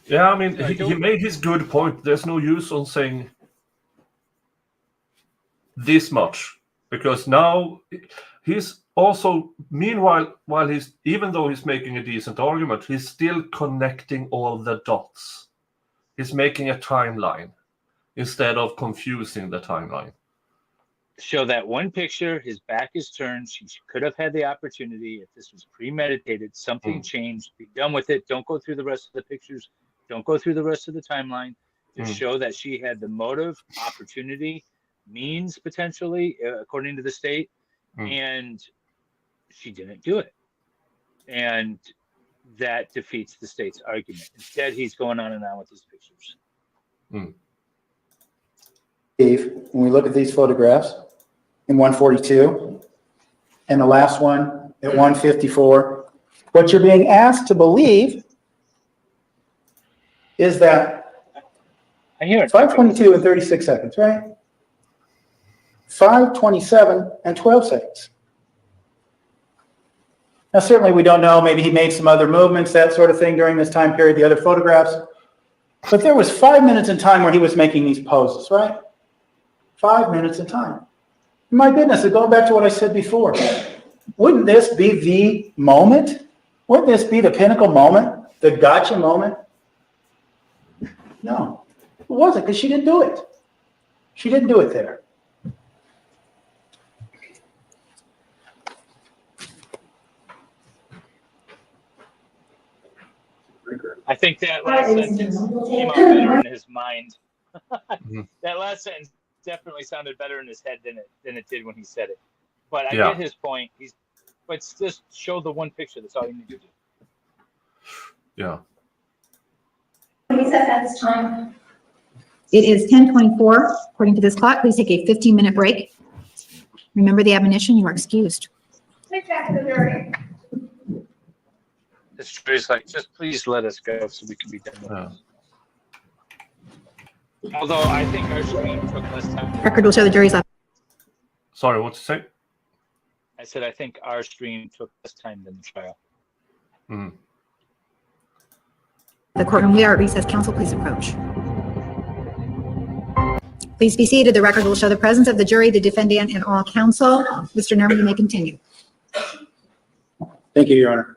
Yeah, I mean, he made his good point. There's no use on saying this much, because now he's also, meanwhile, while he's, even though he's making a decent argument, he's still connecting all the dots. He's making a timeline instead of confusing the timeline. Show that one picture, his back is turned. She could have had the opportunity. If this was premeditated, something changed, be done with it. Don't go through the rest of the pictures. Don't go through the rest of the timeline. To show that she had the motive, opportunity, means potentially, according to the state, and she didn't do it. And that defeats the state's argument. Instead, he's going on and on with his pictures. Steve, when we look at these photographs in 142 and the last one at 154, what you're being asked to believe is that I hear it. 5:22 and 36 seconds, right? 5:27 and 12 seconds. Now, certainly we don't know. Maybe he made some other movements, that sort of thing during this time period, the other photographs. But there was 5 minutes in time where he was making these poses, right? 5 minutes in time. My goodness, going back to what I said before, wouldn't this be the moment? Wouldn't this be the pinnacle moment? The gotcha moment? No, it wasn't, because she didn't do it. She didn't do it there. I think that last sentence came out better in his mind. That last sentence definitely sounded better in his head than it did when he said it. But I get his point. But just show the one picture. That's all you need to do. Yeah. Recess at this time. It is 10:24. According to this clock, please take a 15-minute break. Remember the admonition, you are excused. Take back to the jury. This jury's like, just please let us go so we can be done with this. Although I think our stream took less time. Record will show the jury's left. Sorry, what to say? I said I think our stream took less time than the trial. The courtroom, we are at recess. Counsel, please approach. Please be seated. The record will show the presence of the jury, the defendant, and all counsel. Mr. Nerman, you may continue. Thank you, Your Honor.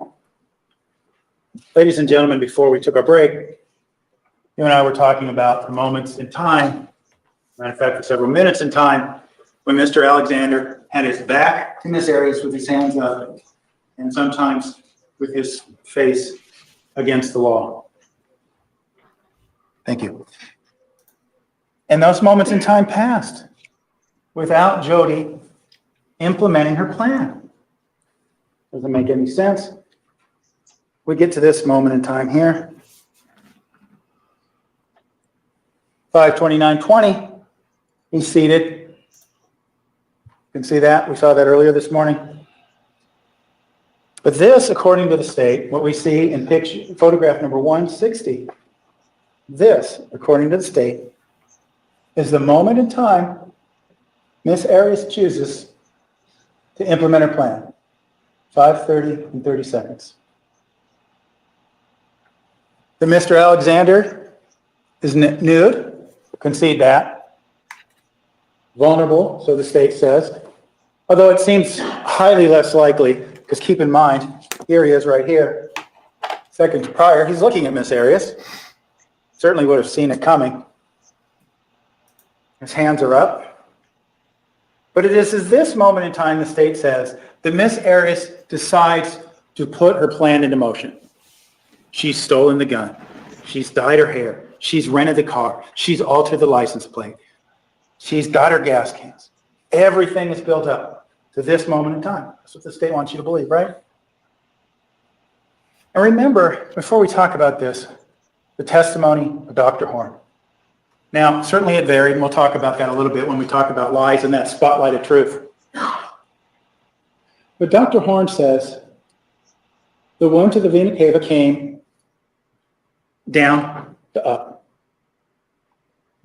Ladies and gentlemen, before we took our break, you and I were talking about the moments in time, matter of fact, for several minutes in time, when Mr. Alexander had his back to Miss Arias with his hands up, and sometimes with his face against the wall. Thank you. And those moments in time passed without Jodi implementing her plan. Doesn't make any sense. We get to this moment in time here. 5:29:20. He's seated. You can see that. We saw that earlier this morning. But this, according to the state, what we see in picture, photograph number 160, this, according to the state, is the moment in time Miss Arias chooses to implement her plan. 5:30 and 30 seconds. The Mr. Alexander is nude, concede that. Vulnerable, so the state says. Although it seems highly less likely, because keep in mind, here he is right here. Seconds prior, he's looking at Miss Arias. Certainly would have seen it coming. His hands are up. But it is at this moment in time, the state says, that Miss Arias decides to put her plan into motion. She's stolen the gun. She's dyed her hair. She's rented the car. She's altered the license plate. She's got her gas cans. Everything is built up to this moment in time. That's what the state wants you to believe, right? And remember, before we talk about this, the testimony of Dr. Horn. Now, certainly it varied, and we'll talk about that a little bit when we talk about lies and that spotlight of truth. But Dr. Horn says, the wound to the vena cava came down to up.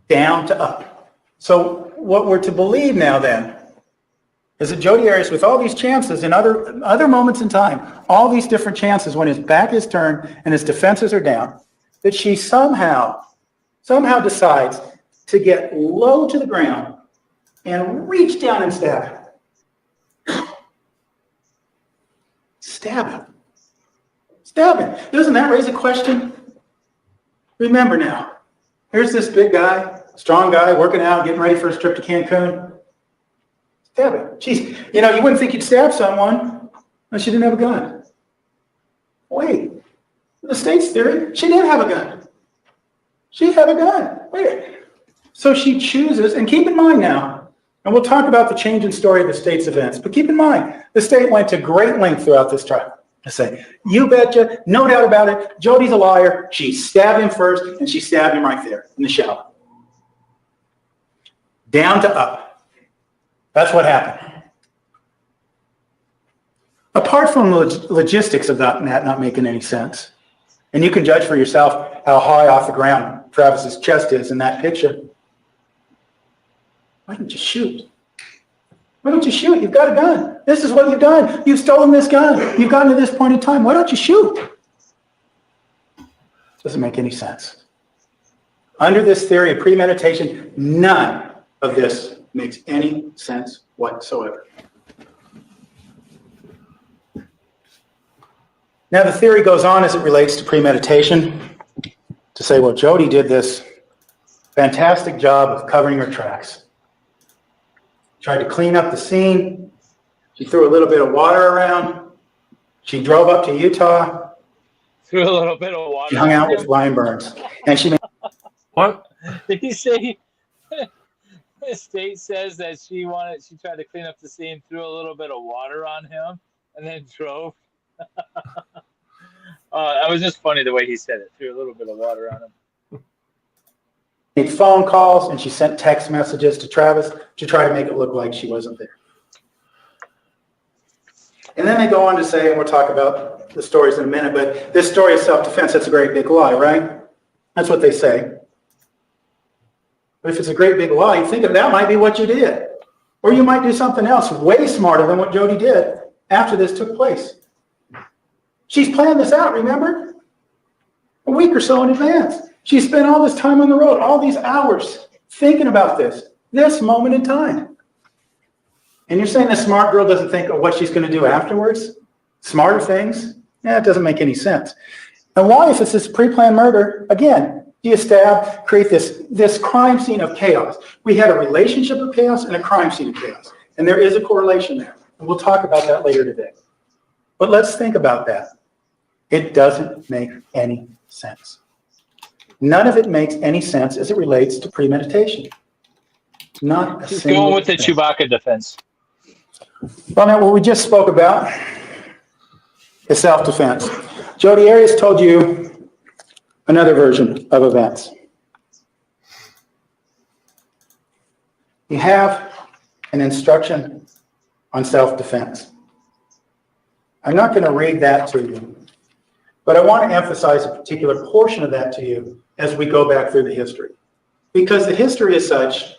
Down to up. So what we're to believe now then is that Jodi Arias, with all these chances in other moments in time, all these different chances when his back is turned and his defenses are down, that she somehow decides to get low to the ground and reach down and stab him. Stab him. Stab him. Doesn't that raise a question? Remember now, here's this big guy, strong guy, working out, getting ready for a trip to Cancun. Stab him. Jeez, you wouldn't think you'd stab someone unless you didn't have a gun. Wait, the state's theory, she did have a gun. She had a gun. Wait. So she chooses, and keep in mind now, and we'll talk about the change in story of the state's events, but keep in mind, the state went to great length throughout this trial to say, you betcha, no doubt about it, Jodi's a liar. She stabbed him first, and she stabbed him right there in the shower. Down to up. That's what happened. Apart from the logistics of that not making any sense, and you can judge for yourself how high off the ground Travis's chest is in that picture. Why don't you shoot? Why don't you shoot? You've got a gun. This is what you've done. You've stolen this gun. You've gotten to this point in time. Why don't you shoot? Doesn't make any sense. Under this theory of premeditation, none of this makes any sense whatsoever. Now, the theory goes on as it relates to premeditation to say, well, Jodi did this fantastic job of covering her tracks. Tried to clean up the scene. She threw a little bit of water around. She drove up to Utah. Threw a little bit of water. She hung out with Ryan Burns. And she made... What? Did he say the state says that she tried to clean up the scene, threw a little bit of water on him, and then drove? That was just funny the way he said it. Threw a little bit of water on him. Made phone calls, and she sent text messages to Travis to try to make it look like she wasn't there. And then they go on to say, and we'll talk about the stories in a minute, but this story of self-defense, that's a great big lie, right? That's what they say. But if it's a great big lie, you think of that might be what you did. Or you might do something else way smarter than what Jodi did after this took place. She's planned this out, remember? A week or so in advance. She spent all this time on the road, all these hours thinking about this moment in time. And you're saying the smart girl doesn't think of what she's going to do afterwards? Smarter things? Yeah, it doesn't make any sense. And why, if it's this pre-planned murder, again, do you stab, create this crime scene of chaos? We had a relationship of chaos and a crime scene of chaos. And there is a correlation there. And we'll talk about that later today. But let's think about that. It doesn't make any sense. None of it makes any sense as it relates to premeditation. Not a single Going with the thing. Chewbacca defense. Well, now what we just spoke about is self-defense. Jodi Arias told you another version of events. You have an instruction on self-defense. I'm not going to read that to you, but I want to emphasize a particular portion of that to you as we go back through the history. Because the history is such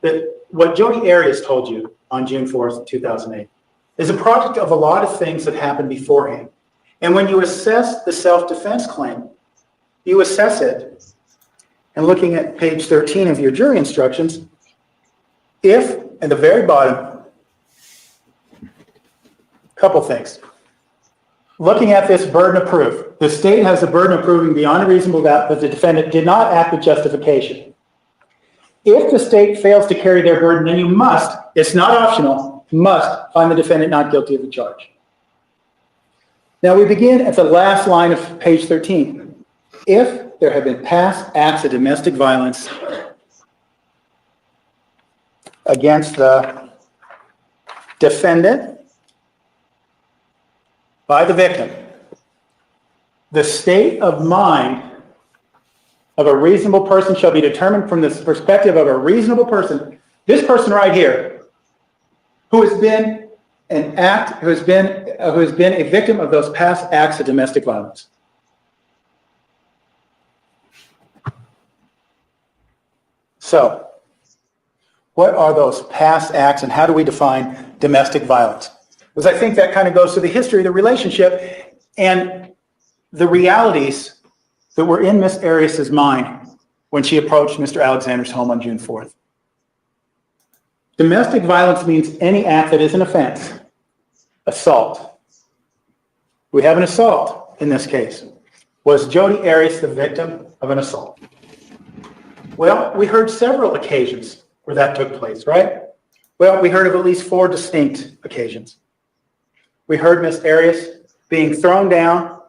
that what Jodi Arias told you on June 4th, 2008 is a product of a lot of things that happened beforehand. And when you assess the self-defense claim, you assess it, and looking at page 13 of your jury instructions, if, at the very bottom, a couple things. Looking at this burden of proof, the state has the burden of proving beyond a reasonable doubt that the defendant did not act with justification. If the state fails to carry their burden, then you must, it's not optional, must find the defendant not guilty of the charge. Now we begin at the last line of page 13. If there have been past acts of domestic violence against the defendant by the victim, the state of mind of a reasonable person shall be determined from the perspective of a reasonable person. This person right here, who has been a victim of those past acts of domestic violence. So, what are those past acts and how do we define domestic violence? Because I think that kind of goes to the history of the relationship and the realities that were in Miss Arias's mind when she approached Mr. Alexander's home on June 4th. Domestic violence means any act that is an offense. Assault. We have an assault in this case. Was Jodi Arias the victim of an assault? Well, we heard several occasions where that took place, right? Well, we heard of at least 4 distinct occasions. We heard Miss Arias being thrown down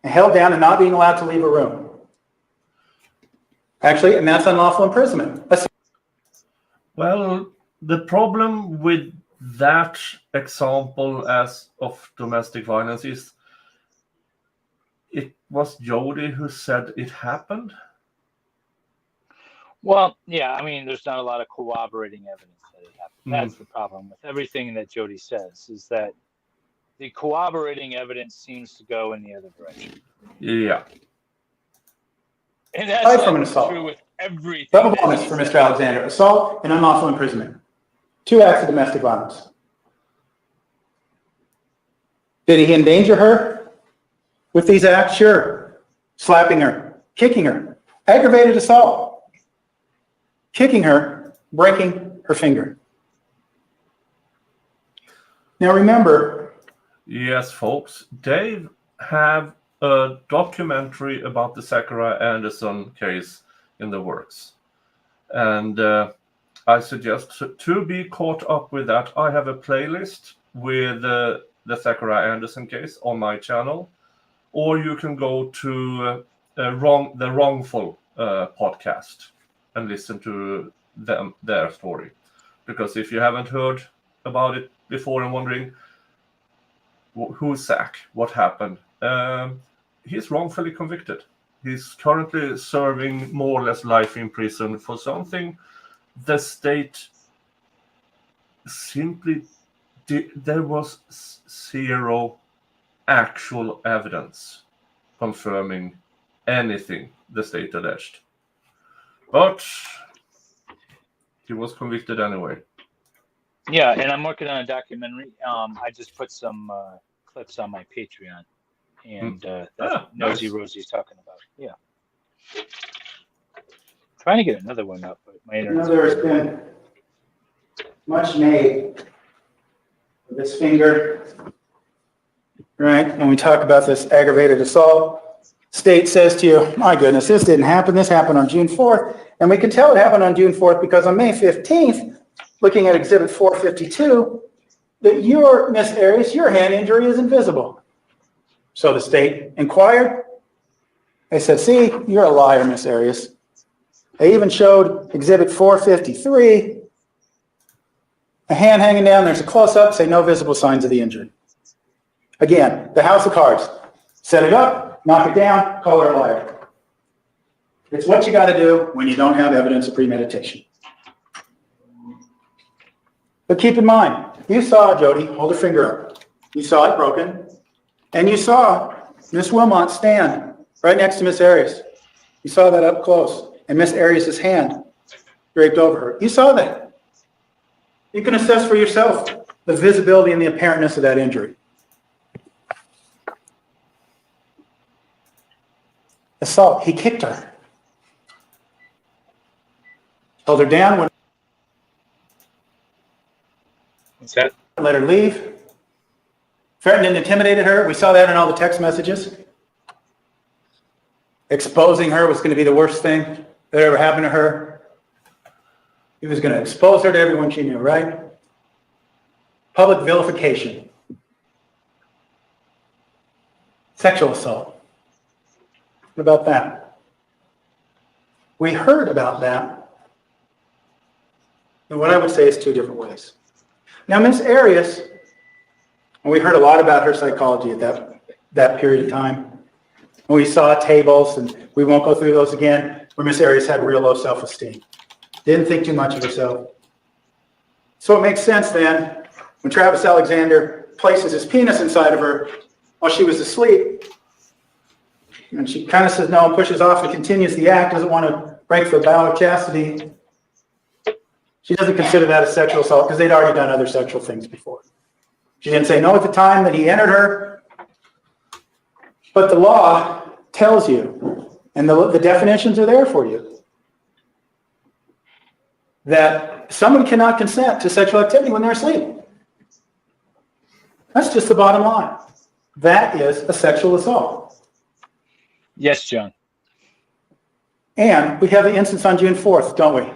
and held down and not being allowed to leave a room. Actually, and that's unlawful imprisonment. Well, the problem with that example as of domestic violence is it was Jodi who said it happened. Well, yeah, I mean, there's not a lot of corroborating evidence that it happened. That's the problem with everything that Jodi says, is that the corroborating evidence seems to go in the other direction. Yeah. And that's from an assault. true with everything. Double bonus for Mr. Alexander. Assault and unlawful imprisonment. 2 acts of domestic violence. Did he endanger her with these acts? Sure. Slapping her, kicking her, aggravated assault, kicking her, breaking her finger. Now remember. Yes, folks, they have a documentary about the Zachariah Anderson case in the works. And I suggest to be caught up with that. I have a playlist with the Zachariah Anderson case on my channel, or you can go to the Wrongful podcast and listen to their story. Because if you haven't heard about it before and wondering who's Zach, what happened, he's wrongfully convicted. He's currently serving more or less life in prison for something the state simply did. There was 0 actual evidence confirming anything the state alleged. But he was convicted anyway. Yeah, and I'm working on a documentary. I just put some clips on my Patreon, and that's Nosy nice. Rosie's talking about. Yeah. Trying to get another one up, but my internet. There's been much made of this finger, right? When we talk about this aggravated assault, state says to you, my goodness, this didn't happen. This happened on June 4th. And we can tell it happened on June 4th because on May 15th, looking at Exhibit 452, that your, Miss Arias, your hand injury is invisible. So the state inquired. They said, see, you're a liar, Miss Arias. They even showed Exhibit 453, a hand hanging down. There's a close-up, say no visible signs of the injury. Again, the house of cards. Set it up, knock it down, call her a liar. It's what you got to do when you don't have evidence of premeditation. But keep in mind, you saw Jodi hold her finger up. You saw it broken. And you saw Miss Wilmot stand right next to Miss Arias. You saw that up close. And Miss Arias' hand draped over her. You saw that. You can assess for yourself the visibility and the apparentness of that injury. Assault, he kicked her. Held her down, wouldn't What's that? let her leave. Threatened and intimidated her. We saw that in all the text messages. Exposing her was going to be the worst thing that ever happened to her. He was going to expose her to everyone she knew, right? Public vilification. Sexual assault. What about that? We heard about that in what I would say is two different ways. Now, Miss Arias, and we heard a lot about her psychology at that period of time. And we saw tables, and we won't go through those again, where Miss Arias had real low self-esteem. Didn't think too much of herself. So it makes sense then, when Travis Alexander places his penis inside of her while she was asleep, and she kind of says no and pushes off and continues the act, doesn't want to break the vow of chastity. She doesn't consider that a sexual assault because they'd already done other sexual things before. She didn't say no at the time that he entered her. But the law tells you, and the definitions are there for you, that someone cannot consent to sexual activity when they're asleep. That's just the bottom line. That is a sexual assault. Yes, John. And we have the instance on June 4th, don't we?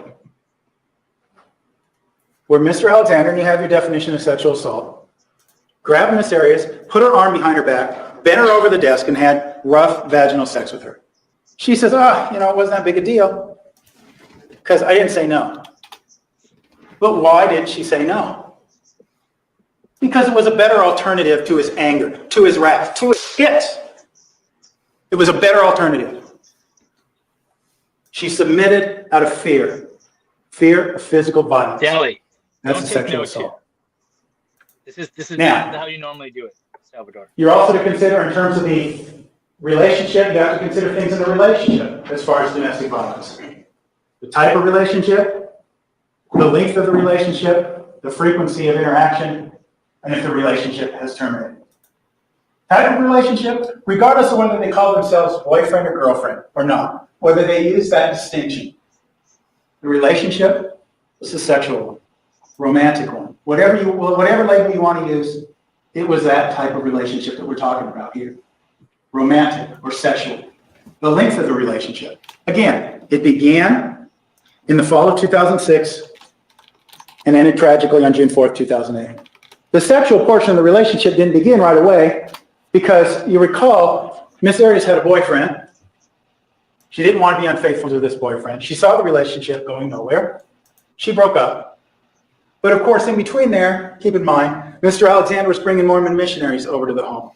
Where Mr. Alexander, and you have your definition of sexual assault, grabbed Miss Arias, put her arm behind her back, bent her over the desk, and had rough vaginal sex with her. She says, it wasn't that big a deal because I didn't say no. But why did she say no? Because it was a better alternative to his anger, to his wrath, to his hit. It was a better alternative. She submitted out of fear of physical violence. Dally, That's a don't take sexual notes here. assault. This is Now- not how you normally do it, Salvador. You're also to consider, in terms of the relationship, you have to consider things in the relationship as far as domestic violence. The type of relationship, the length of the relationship, the frequency of interaction, and if the relationship has terminated. Type of relationship, regardless of whether they call themselves boyfriend or girlfriend or not, whether they use that distinction. The relationship is a sexual one, romantic one. Whatever label you want to use, it was that type of relationship that we're talking about here. Romantic or sexual. The length of the relationship. Again, it began in the fall of 2006 and ended tragically on June 4th, 2008. The sexual portion of the relationship didn't begin right away because you recall, Miss Arias had a boyfriend. She didn't want to be unfaithful to this boyfriend. She saw the relationship going nowhere. She broke up. But of course, in between there, keep in mind, Mr. Alexander was bringing Mormon missionaries over to the home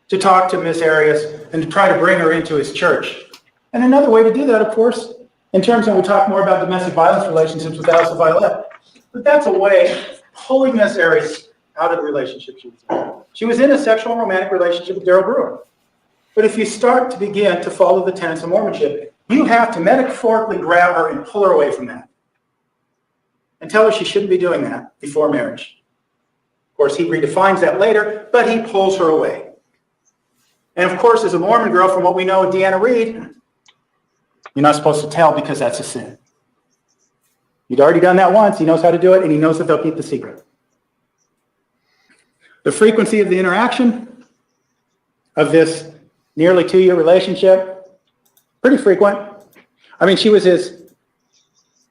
to talk to Miss Arias and to try to bring her into his church. And another way to do that, of course, in terms of, we'll talk more about domestic violence relationships with Alice Violet, but that's a way of pulling Miss Arias out of the relationship she was in. She was in a sexual and romantic relationship with Daryl Brewer. But if you start to begin to follow the tenets of Mormonship, you have to metaphorically grab her and pull her away from that. And tell her she shouldn't be doing that before marriage. Of course, he redefines that later, but he pulls her away. And of course, as a Mormon girl, from what we know of Deanna Reed, you're not supposed to tell because that's a sin. He'd already done that once. He knows how to do it, and he knows that they'll keep the secret. The frequency of the interaction of this nearly 2-year relationship, pretty frequent. I mean, she was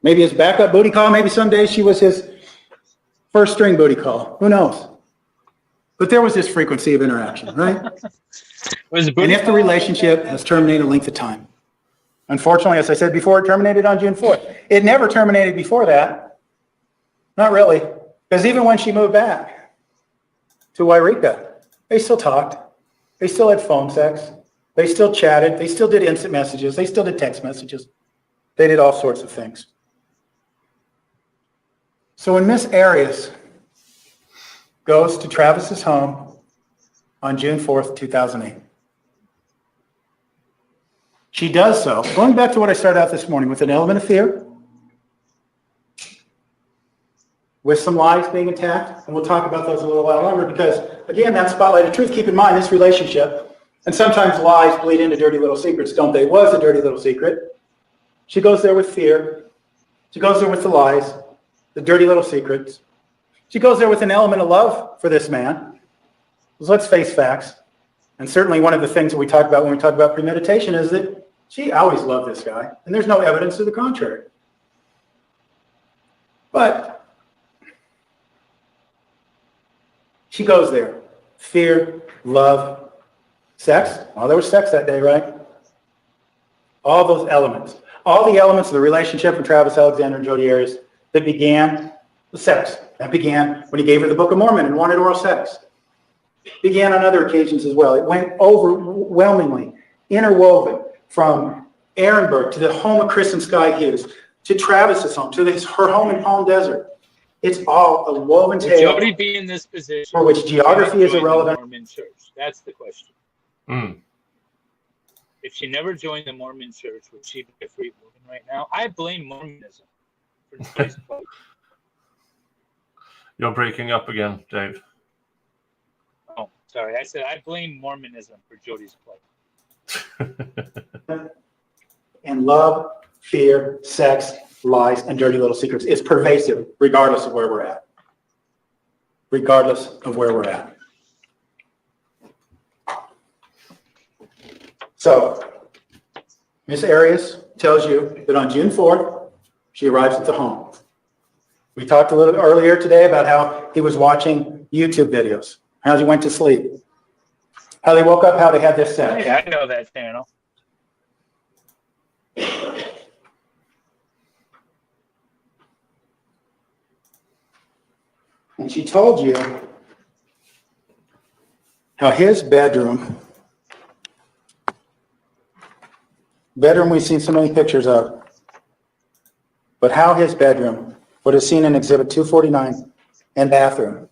maybe his backup booty call. Maybe some days she was his first string booty call. Who knows? But there was this frequency of interaction, right? And if the relationship has terminated a length of time. Unfortunately, as I said before, it terminated on June 4th. It never terminated before that. Not really. Because even when she moved back to Wairika, they still talked. They still had phone sex. They still chatted. They still did instant messages. They still did text messages. They did all sorts of things. So when Miss Arias goes to Travis's home on June 4th, 2008, she does so, going back to what I started out this morning, with an element of fear, with some lies being attacked, and we'll talk about those a little while longer because, again, that spotlight of truth, keep in mind this relationship, and sometimes lies bleed into dirty little secrets, don't they? It was a dirty little secret. She goes there with fear. She goes there with the lies, the dirty little secrets. She goes there with an element of love for this man. So let's face facts. And certainly one of the things that we talk about when we talk about premeditation is that she always loved this guy, and there's no evidence to the contrary. But she goes there. Fear, love, sex. Well, there was sex that day, right? All those elements. All the elements of the relationship with Travis Alexander and Jodi Arias that began with sex. That began when he gave her the Book of Mormon and wanted oral sex. Began on other occasions as well. It went overwhelmingly interwoven from Ehrenberg to the home of Chris and Sky Hughes, to Travis's home, to her home in Palm Desert. It's all a woven Would tale Jodi be in this position for which geography is join the irrelevant. Mormon Church? That's the question. Mm. If she never joined the Mormon Church, would she be a free woman right now? I blame Mormonism for Jodi's plight. You're breaking up again, Dave. Oh, sorry. I said I blame Mormonism for Jodi's plight. And love, fear, sex, lies, and dirty little secrets. It's pervasive, regardless of where we're at. Regardless of where we're at. So, Miss Arias tells you that on June 4th, she arrives at the home. We talked a little earlier today about how he was watching YouTube videos, how he went to sleep, how they woke up, how they had this sex. Hey, I know that channel. And she told you how his bedroom we've seen so many pictures of, but how his bedroom, what is seen in Exhibit 249, and bathroom,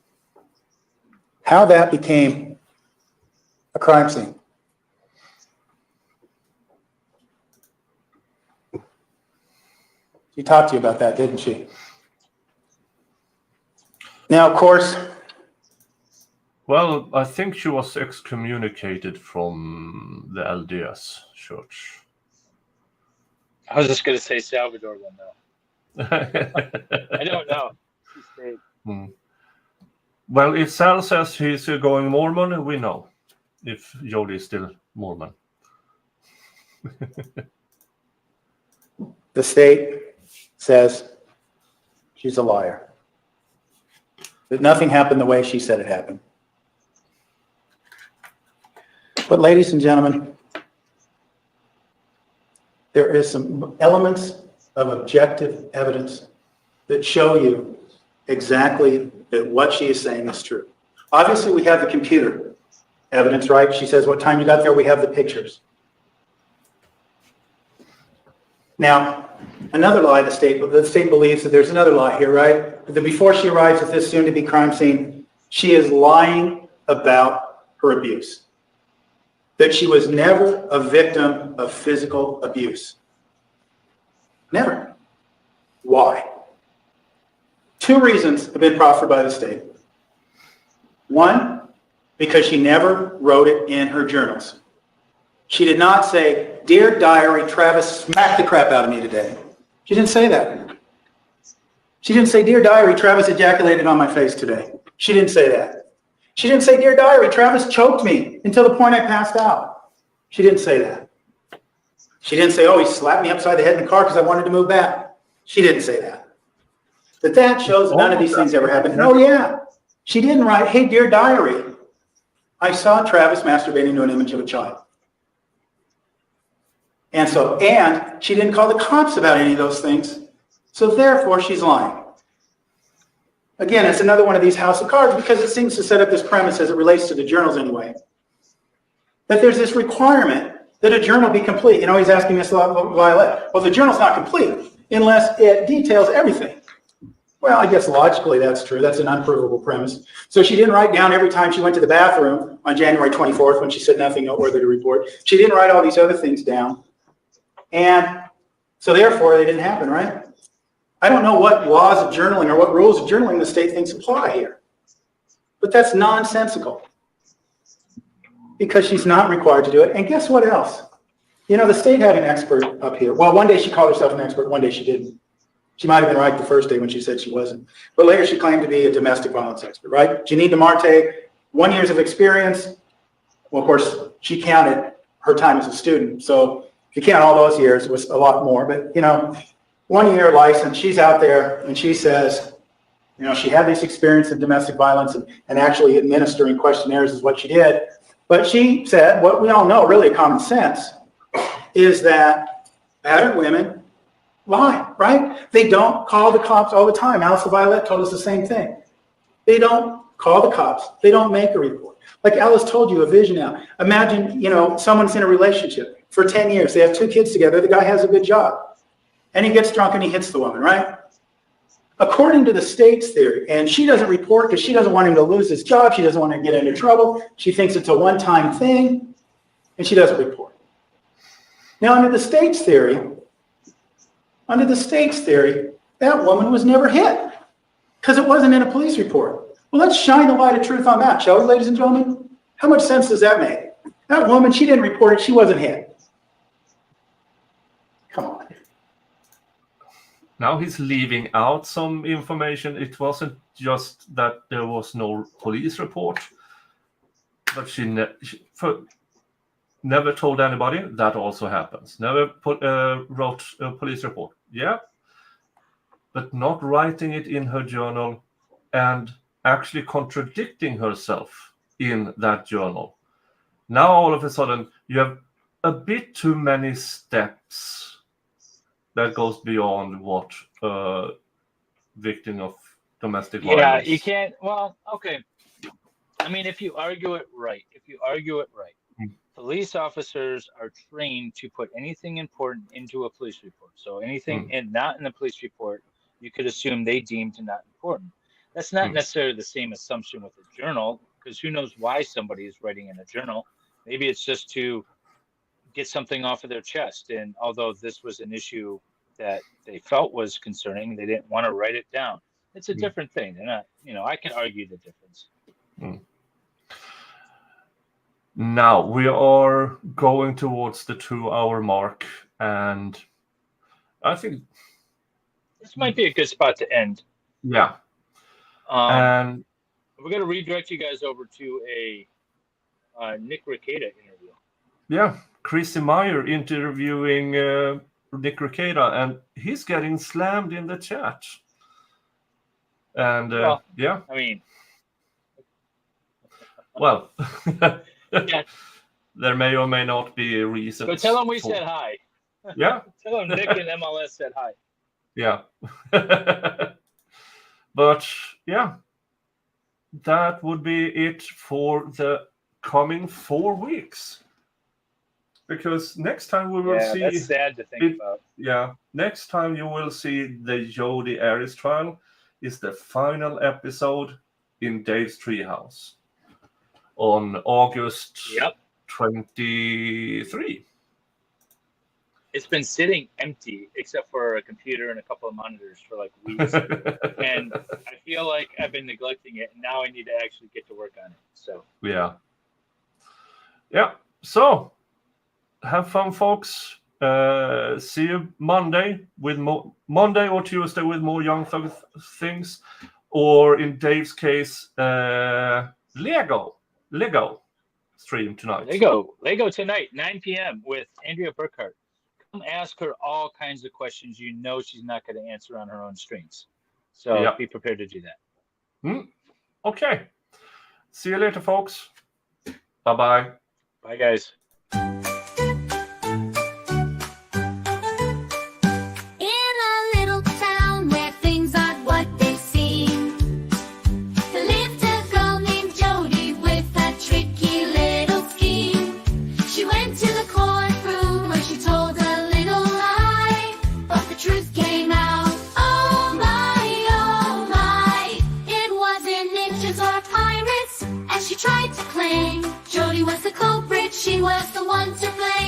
how that became a crime scene. She talked to you about that, didn't she? Now, of course. Well, I think she was excommunicated from the LDS church. I was just going to say Salvador then, though. I don't know. She stayed. Well, if Sal says he's going Mormon, we know. If Jodi is still Mormon. The state says she's a liar. That nothing happened the way she said it happened. But ladies and gentlemen, there is some elements of objective evidence that show you exactly that what she is saying is true. Obviously, we have the computer evidence, right? She says what time you got there, we have the pictures. Now, another lie the state believes that there's another lie here, right? That before she arrives at this soon-to-be crime scene, she is lying about her abuse. That she was never a victim of physical abuse. Never. Why? Two reasons have been proffered by the state. One, because she never wrote it in her journals. She did not say, "Dear diary, Travis smacked the crap out of me today." She didn't say that. She didn't say, "Dear diary, Travis ejaculated on my face today." She didn't say that. She didn't say, "Dear diary, Travis choked me until the point I passed out." She didn't say that. She didn't say, "Oh, he slapped me upside the head in the car because I wanted to move back." She didn't say that. But that shows none of these things ever happened. And oh yeah, she didn't write, "Hey, dear diary, I saw Travis masturbating to an image of a child." And she didn't call the cops about any of those things. So therefore, she's lying. Again, it's another one of these house of cards because it seems to set up this premise as it relates to the journals anyway, that there's this requirement that a journal be complete. You know, he's asking Ms. Violet, well, the journal's not complete unless it details everything. Well, I guess logically that's true. That's an unprovable premise. So she didn't write down every time she went to the bathroom on January 24th when she said nothing noteworthy to report. She didn't write all these other things down. And so therefore, they didn't happen, right? I don't know what laws of journaling or what rules of journaling the state thinks apply here. But that's nonsensical because she's not required to do it. And guess what else? You know, the state had an expert up here. Well, one day she called herself an expert, one day she didn't. She might have been right the first day when she said she wasn't. But later she claimed to be a domestic violence expert, right? Janine DeMarte, 1 year of experience. Well, of course, she counted her time as a student. So if you count all those years, it was a lot more. But, you know, 1 year license, she's out there and she says, you know, she had this experience in domestic violence and actually administering questionnaires is what she did. But she said, what we all know, really common sense, is that battered women lie, right? They don't call the cops all the time. Alice Violet told us the same thing. They don't call the cops. They don't make a report. Like Alice told you, a vision now. Imagine, you know, someone's in a relationship for 10 years. They have 2 kids together. The guy has a good job. And he gets drunk and he hits the woman, right? According to the state's theory, and she doesn't report because she doesn't want him to lose his job. She doesn't want to get into trouble. She thinks it's a one-time thing, and she doesn't report. Now, under the state's theory, that woman was never hit because it wasn't in a police report. Well, let's shine the light of truth on that, shall we, ladies and gentlemen? How much sense does that make? That woman, she didn't report it. She wasn't hit. Come on. Now he's leaving out some information. It wasn't just that there was no police report, but she never told anybody. That also happens. Never wrote a police report. Yeah, but not writing it in her journal and actually contradicting herself in that journal. Now all of a sudden you have a bit too many steps that goes beyond what victim of domestic violence. Yeah, you can't. Well, okay. I mean, if you argue it right, police officers are trained to put anything important into a police report. So anything not in the police report, you could assume they deemed not important. That's not necessarily the same assumption with a journal, because who knows why somebody is writing in a journal. Maybe it's just to get something off of their chest. And although this was an issue that they felt was concerning, they didn't want to write it down. It's a different thing. They're not, you know, I can argue the difference. Now we are going towards the 2-hour mark, and I think this might be a good spot to end. Yeah. And we're going to redirect you guys over to a Nick Rekieta interview. Yeah, Chrissy Meyer interviewing Nick Rekieta, and he's getting slammed in the chat. And well, yeah, I mean, well, yeah. There may or may not be a reason. So tell him we said hi. Yeah. Tell him Nick and MLS said hi. Yeah. But yeah, that would be it for the coming 4 weeks. Because next time we will see. That's sad to think about. Yeah, next time you will see the Jodi Arias trial is the final episode in Dave's Treehouse on August 23. It's been sitting empty except for a computer and a couple of monitors for like weeks. And I feel like I've been neglecting it, and now I need to actually get to work on it. So yeah. So have fun, folks. See you Monday or Tuesday with more Young Thug things, or in Dave's case, Lego stream tonight. Lego tonight, 9 p.m. with Andrea Burkhart. Come ask her all kinds of questions you know she's not going to answer on her own streams. So be prepared to do that. Okay. See you later, folks. Bye-bye. Bye, guys. Tried to claim Jodi was the culprit, she was the one to blame.